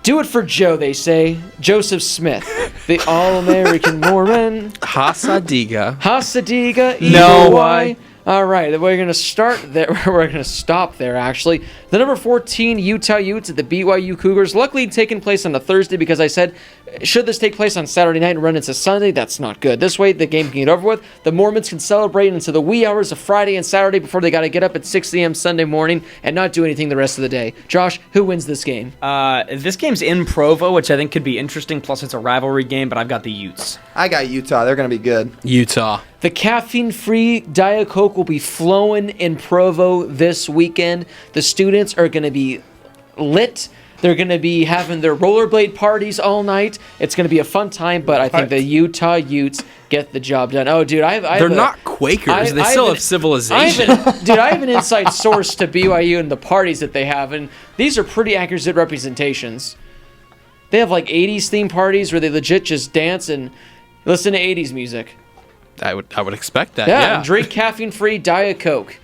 Do it for Joe, they say. Joseph Smith, the All-American Mormon. Hasadiga. Hasadiga, No. E-Y. All right, we're going to start there. We're going to stop there, actually. The number 14 Utah Utes at the BYU Cougars, luckily taking place on a Thursday because I said, should this take place on Saturday night and run into Sunday? That's not good. This way, the game can get over with. The Mormons can celebrate into the wee hours of Friday and Saturday before they got to get up at 6 a.m. Sunday morning and not do anything the rest of the day. Josh, who wins this game? This game's in Provo, which I think could be interesting. Plus, it's a rivalry game, but I've got the Utes. I got Utah. They're going to be good. Utah. The caffeine-free Diet Coke will be flowing in Provo this weekend. The students are going to be lit. They're going to be having their rollerblade parties all night. It's going to be a fun time, but I think the Utah Utes get the job done. Oh, dude, They're not Quakers. They still have civilization. I have an inside source to BYU and the parties that they have, and these are pretty accurate representations. They have like 80s theme parties where they legit just dance and listen to 80s music. I would expect that. Yeah, Yeah. and drink caffeine-free Diet Coke.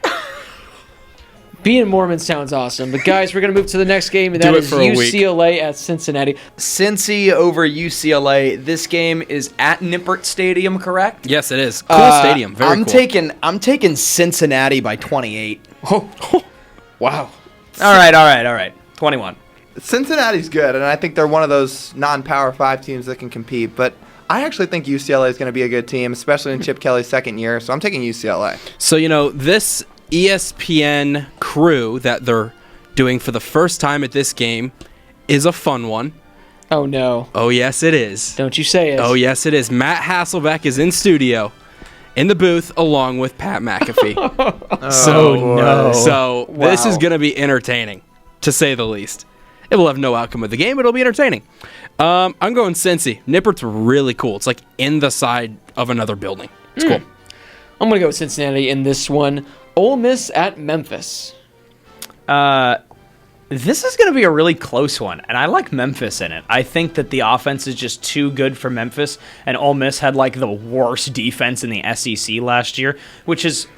Being Mormon sounds awesome. But, guys, we're going to move to the next game, and that is UCLA at Cincinnati. Cincy over UCLA. This game is at Nippert Stadium, correct? Yes, it is. Cool stadium. Very cool. I'm taking Cincinnati by 28. Oh, wow. All right. 21. Cincinnati's good, and I think they're one of those non-Power 5 teams that can compete. But I actually think UCLA is going to be a good team, especially in Chip Kelly's second year. So I'm taking UCLA. So, this ESPN crew that they're doing for the first time at this game is a fun one. Oh, no. Oh, yes, it is. Don't you say it. Oh, yes, it is. Matt Hasselbeck is in studio, in the booth, along with Pat McAfee. So this is going to be entertaining, to say the least. It will have no outcome of the game, but it'll be entertaining. I'm going Cincy. Nippert's really cool. It's like in the side of another building. It's cool. I'm going to go with Cincinnati in this one. Ole Miss at Memphis. This is going to be a really close one, and I like Memphis in it. I think that the offense is just too good for Memphis, and Ole Miss had like the worst defense in the SEC last year, which is,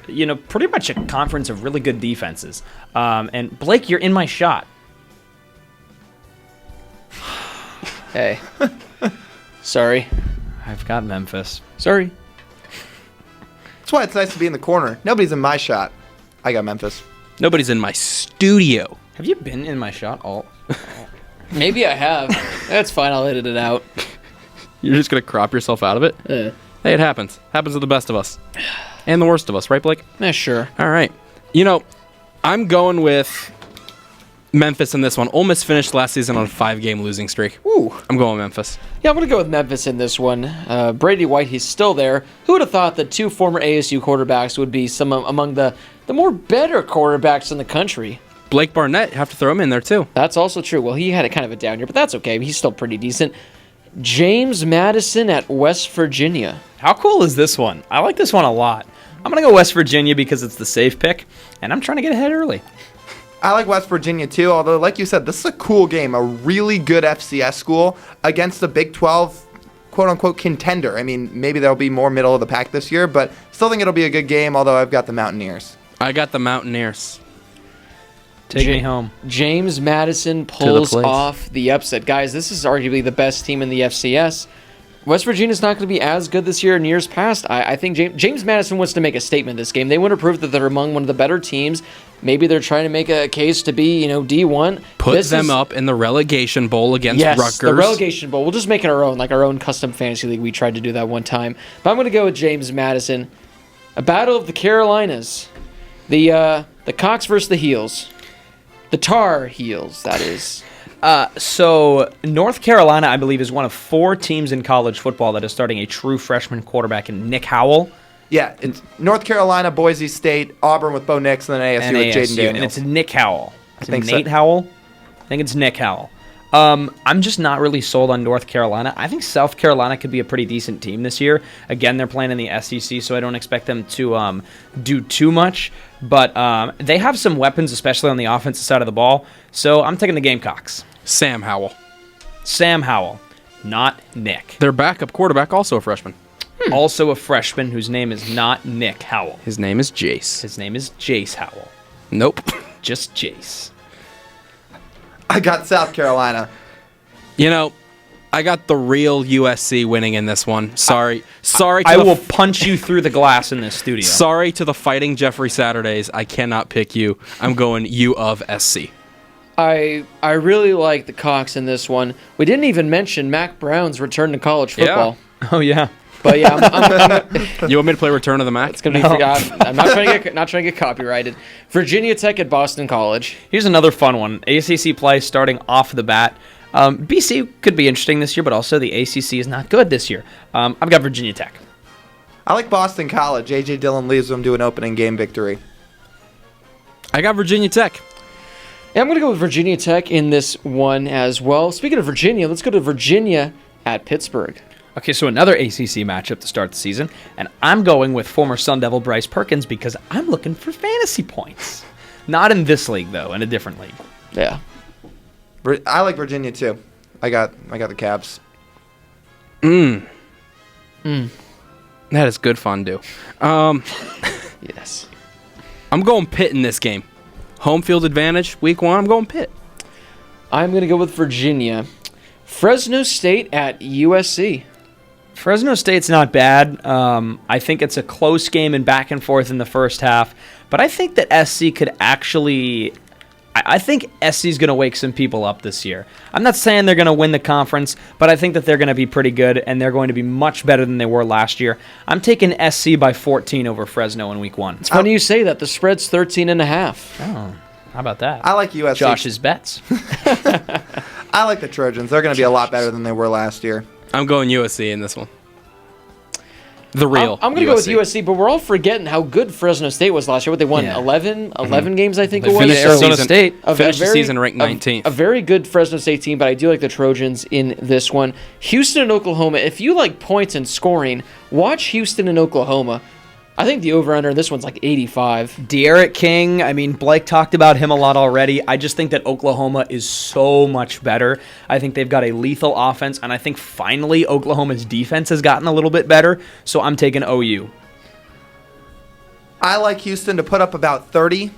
pretty much a conference of really good defenses. And Blake, you're in my shot. Hey. Sorry. I've got Memphis. Sorry. That's why it's nice to be in the corner. Nobody's in my shot. I got Memphis. Nobody's in my studio. Have you been in my shot all? Maybe I have. That's fine. I'll edit it out. You're just going to crop yourself out of it? Hey, it happens. Happens to the best of us. And the worst of us, right, Blake? Sure. All right. I'm going with Memphis in this one. Ole Miss finished last season on a 5-game losing streak. Ooh. I'm going Memphis. Yeah, I'm going to go with Memphis in this one. Brady White, he's still there. Who would have thought that 2 former ASU quarterbacks would be some among the more better quarterbacks in the country? Blake Barnett, have to throw him in there, too. That's also true. Well, he had a kind of a down year, but that's okay. He's still pretty decent. James Madison at West Virginia. How cool is this one? I like this one a lot. I'm going to go West Virginia because it's the safe pick, and I'm trying to get ahead early. I like West Virginia too, although like you said, this is a cool game. A really good FCS school against a Big 12 quote-unquote contender. I mean, maybe there'll be more middle of the pack this year, but still think it'll be a good game, although I've got the Mountaineers. I got the Mountaineers. Take me home. James Madison pulls off the upset. Guys, this is arguably the best team in the FCS. West Virginia's not going to be as good this year in years past. I think James Madison wants to make a statement this game. They want to prove that they're among one of the better teams. Maybe they're trying to make a case to be, D1. Put them up in the relegation bowl against Rutgers. The relegation bowl. We'll just make it our own, like our own custom fantasy league. We tried to do that one time. But I'm going to go with James Madison. A battle of the Carolinas. The Cox versus the Heels. The Tar Heels, that is. So North Carolina, I believe, is one of 4 teams in college football that is starting a true freshman quarterback in Nick Howell. Yeah, it's North Carolina, Boise State, Auburn with Bo Nix, and then ASU with Jaden Daniels. And it's Nick Howell. I think Nate so. Howell? I think it's Nick Howell. I'm just not really sold on North Carolina. I think South Carolina could be a pretty decent team this year. Again, they're playing in the SEC, so I don't expect them to do too much. But they have some weapons, especially on the offensive side of the ball. So I'm taking the Gamecocks. Sam Howell. Sam Howell, not Nick. Their backup quarterback, also a freshman. Also a freshman whose name is not Nick Howell. His name is Jace. His name is Jace Howell. Nope. Just Jace. I got South Carolina. I got the real USC winning in this one. Sorry. I will punch you through the glass in this studio. Sorry to the Fighting Jeffrey Saturdays. I cannot pick you. I'm going U of SC. I really like the Cox in this one. We didn't even mention Mac Brown's return to college football. Yeah. Oh, yeah. But yeah, I'm You want me to play Return of the Mac? it's gonna be forgotten. I'm not trying to get copyrighted. Virginia Tech at Boston College. Here's another fun one. ACC play starting off the bat. BC could be interesting this year, but also the ACC is not good this year. I've got Virginia Tech. I like Boston College. A.J. Dillon leaves them to an opening game victory. I got Virginia Tech. Yeah, I'm gonna go with Virginia Tech in this one as well. Speaking of Virginia, let's go to Virginia at Pittsburgh. Okay, so another ACC matchup to start the season, and I'm going with former Sun Devil Bryce Perkins because I'm looking for fantasy points. Not in this league, though, in a different league. Yeah. I like Virginia too. I got the Cavs. That is good fondue. Yes. I'm going Pitt in this game. Home field advantage, week 1. I'm going Pitt. I'm gonna go with Virginia. Fresno State at USC. Fresno State's not bad. I think it's a close game and back and forth in the first half, but I think that SC could actually... I think SC's going to wake some people up this year. I'm not saying they're going to win the conference, but I think that they're going to be pretty good, and they're going to be much better than they were last year. I'm taking SC by 14 over Fresno in week 1. It's funny you say that. The spread's 13.5. Oh, how about that? I like USC. Josh's bets. I like the Trojans. They're going to be a lot better than they were last year. I'm going USC in this one. The real I'm going to go with USC, but we're all forgetting how good Fresno State was last year. What they won, 11 games, I think it was. finished Arizona State. Finished the season ranked 19th. A very good Fresno State team, but I do like the Trojans in this one. Houston and Oklahoma. If you like points and scoring, watch Houston and Oklahoma. I think the over-under in this one's like 85. De'Aaron King, I mean, Blake talked about him a lot already. I just think that Oklahoma is so much better. I think they've got a lethal offense, and I think finally Oklahoma's defense has gotten a little bit better, so I'm taking OU. I like Houston to put up about 30,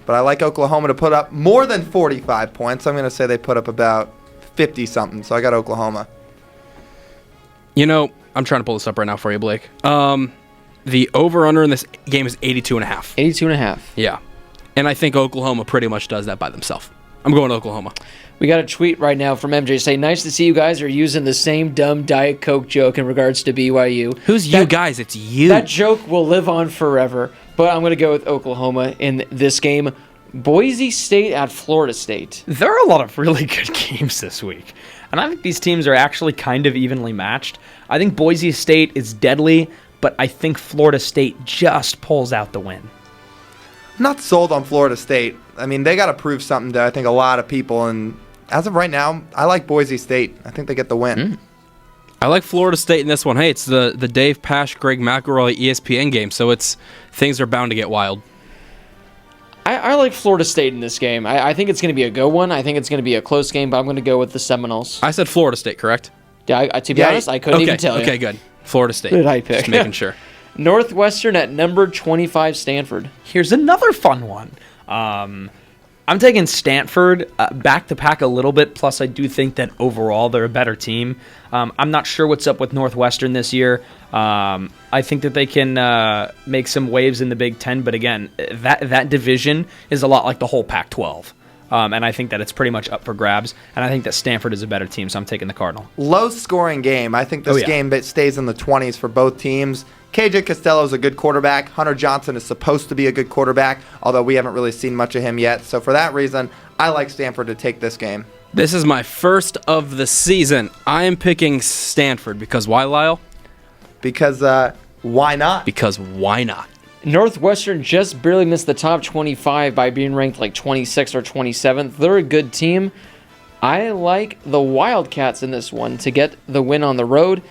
but I like Oklahoma to put up more than 45 points. I'm going to say they put up about 50-something, so I got Oklahoma. I'm trying to pull this up right now for you, Blake. The over-under in this game is 82.5. 82.5. Yeah. And I think Oklahoma pretty much does that by themselves. I'm going to Oklahoma. We got a tweet right now from MJ saying, nice to see you guys are using the same dumb Diet Coke joke in regards to BYU. Who's you guys? It's you. That joke will live on forever, but I'm going to go with Oklahoma in this game. Boise State at Florida State. There are a lot of really good games this week, and I think these teams are actually kind of evenly matched. I think Boise State is deadly, but I think Florida State just pulls out the win. I'm not sold on Florida State. I mean, they got to prove something to, I think, a lot of people. And as of right now, I like Boise State. I think they get the win. I like Florida State in this one. Hey, it's the Dave Pasch, Greg McElroy ESPN game, so things are bound to get wild. I like Florida State in this game. I think it's going to be a good one. I think it's going to be a close game, but I'm going to go with the Seminoles. I said Florida State, correct? Yeah, to be honest, I couldn't even tell you. Okay, good. Florida State. Who did I pick? Just making sure. Northwestern at number 25 Stanford. Here's another fun one. I'm taking Stanford back to pack a little bit. Plus, I do think that overall they're a better team. I'm not sure what's up with Northwestern this year. I think that they can make some waves in the Big Ten, but again, that division is a lot like the whole Pac-12. And I think that it's pretty much up for grabs. And I think that Stanford is a better team, so I'm taking the Cardinal. Low-scoring game. I think this game stays in the 20s for both teams. KJ Costello is a good quarterback. Hunter Johnson is supposed to be a good quarterback, although we haven't really seen much of him yet. So for that reason, I like Stanford to take this game. This is my first of the season. I am picking Stanford because why, Lyle? Because why not? Because why not? Northwestern just barely missed the top 25 by being ranked like 26th or 27th. They're a good team. I like the Wildcats in this one to get the win on the road.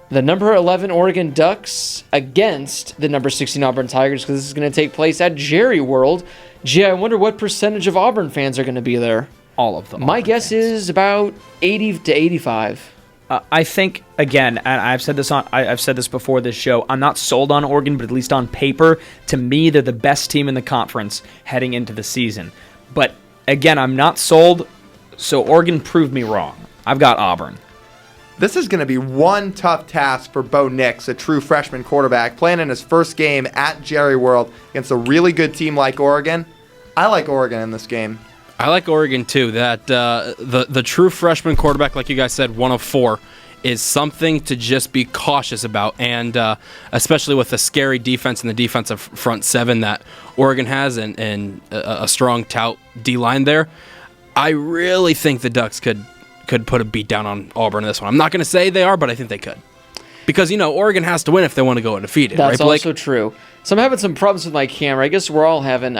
The number 11 Oregon Ducks against the number 16 Auburn Tigers, because this is going to take place at Jerry World. Gee, I wonder what percentage of Auburn fans are going to be there. All of them. My guess is about 80 to 85. I think, again, and I've said this before this show, I'm not sold on Oregon, but at least on paper, to me, they're the best team in the conference heading into the season. But again, I'm not sold, so Oregon proved me wrong. I've got Auburn. This is going to be one tough task for Bo Nix, a true freshman quarterback, playing in his first game at Jerry World against a really good team like Oregon. I like Oregon in this game. I like Oregon too. That the true freshman quarterback, like you guys said, 1 of 4, is something to just be cautious about, and especially with the scary defense and the defensive front seven that Oregon has, and a strong tout D-line there. I really think the Ducks could put a beat down on Auburn in this one. I'm not going to say they are, but I think they could. Because, Oregon has to win if they want to go undefeated, That's right, Blake? also true. So I'm having some problems with my camera. I guess we're all having...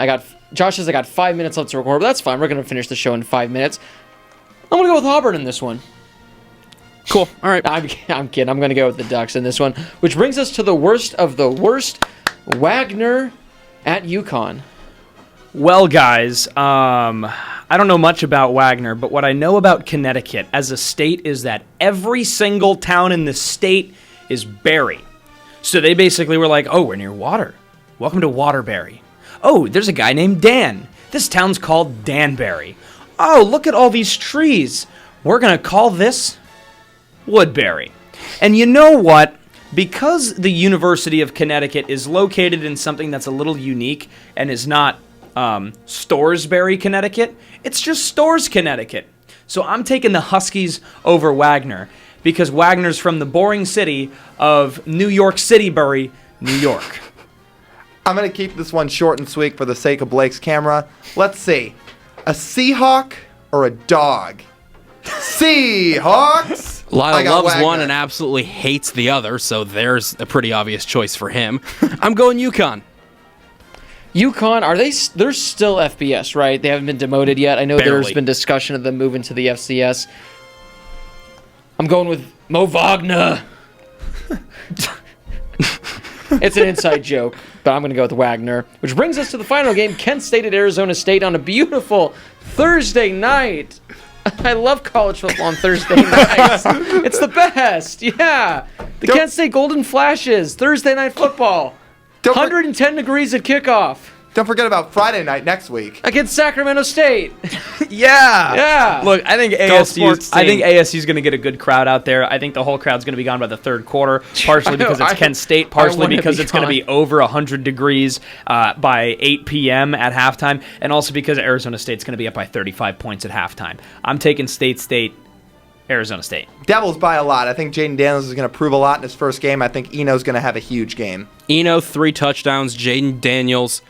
Josh says I got 5 minutes left to record, but that's fine. We're going to finish the show in 5 minutes. I'm going to go with Auburn in this one. Cool. All right. I'm kidding. I'm going to go with the Ducks in this one, which brings us to the worst of the worst, Wagner at UConn. Well, guys, I don't know much about Wagner, but what I know about Connecticut as a state is that every single town in the state is Berry. So they basically were like, oh, we're near water. Welcome to Waterbury. Oh, there's a guy named Dan. This town's called Danbury. Oh, look at all these trees. We're going to call this Woodbury. And you know what? Because the University of Connecticut is located in something that's a little unique and is not Storesbury, Connecticut, it's just Stores, Connecticut. So I'm taking the Huskies over Wagner because Wagner's from the boring city of New York City-bury, New York. I'm going to keep this one short and sweet for the sake of Blake's camera. Let's see. A Seahawk or a dog? Seahawks! Lyle loves Wagner. one and absolutely hates the other, so there's a pretty obvious choice for him. I'm going UConn. UConn, they're still FBS, right? They haven't been demoted yet. I know Barely. there's been discussion of them moving to the FCS. I'm going with Mo Wagner. It's an inside joke, but I'm going to go with Wagner. Which brings us to the final game, Kent State at Arizona State on a beautiful Thursday night. I love college football on Thursday nights. It's the best. Yeah. The Kent State Golden Flashes, Thursday night football. 110 degrees at kickoff. Don't forget about Friday night next week. Against Sacramento State. Yeah. Look, I think sports ASU's going to get a good crowd out there. I think the whole crowd's going to be gone by the third quarter, partially because it's Kent State, partially because it's going to be over 100 degrees by 8 p.m. at halftime, and also because Arizona State's going to be up by 35 points at halftime. I'm taking State, Arizona State. Devils by a lot. I think Jaden Daniels is going to prove a lot in his first game. I think Eno's going to have a huge game. Eno, 3 touchdowns. Jaden Daniels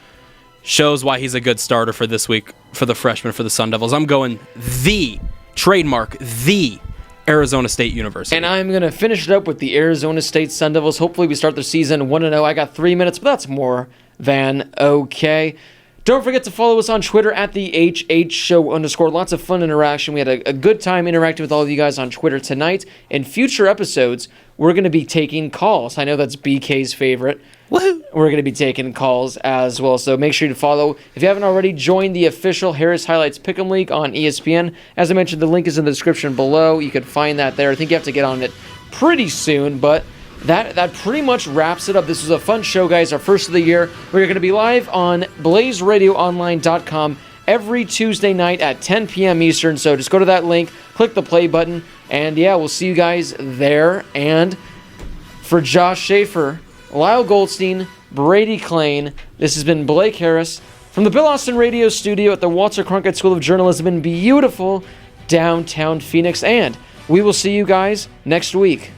shows why he's a good starter for this week for the freshman for the Sun Devils. I'm going the Arizona State University. And I'm going to finish it up with the Arizona State Sun Devils. Hopefully we start the season 1-0. I got 3 minutes, but that's more than okay. Don't forget to follow us on Twitter at the HHShow_. Lots of fun interaction. We had a good time interacting with all of you guys on Twitter tonight. In future episodes, we're going to be taking calls. I know that's BK's favorite. Woohoo! We're going to be taking calls as well, so make sure to follow. If you haven't already, join the official Harris Highlights Pick'em League on ESPN. As I mentioned, the link is in the description below. You can find that there. I think you have to get on it pretty soon, but that pretty much wraps it up. This was a fun show, guys. Our first of the year. We're going to be live on BlazeRadioOnline.com every Tuesday night at 10 p.m. Eastern. So just go to that link, click the play button, and yeah, we'll see you guys there. And for Josh Schaefer, Lyle Goldstein, Brady Klain, this has been Blake Harris from the Bill Austin Radio Studio at the Walter Cronkite School of Journalism in beautiful downtown Phoenix. And we will see you guys next week.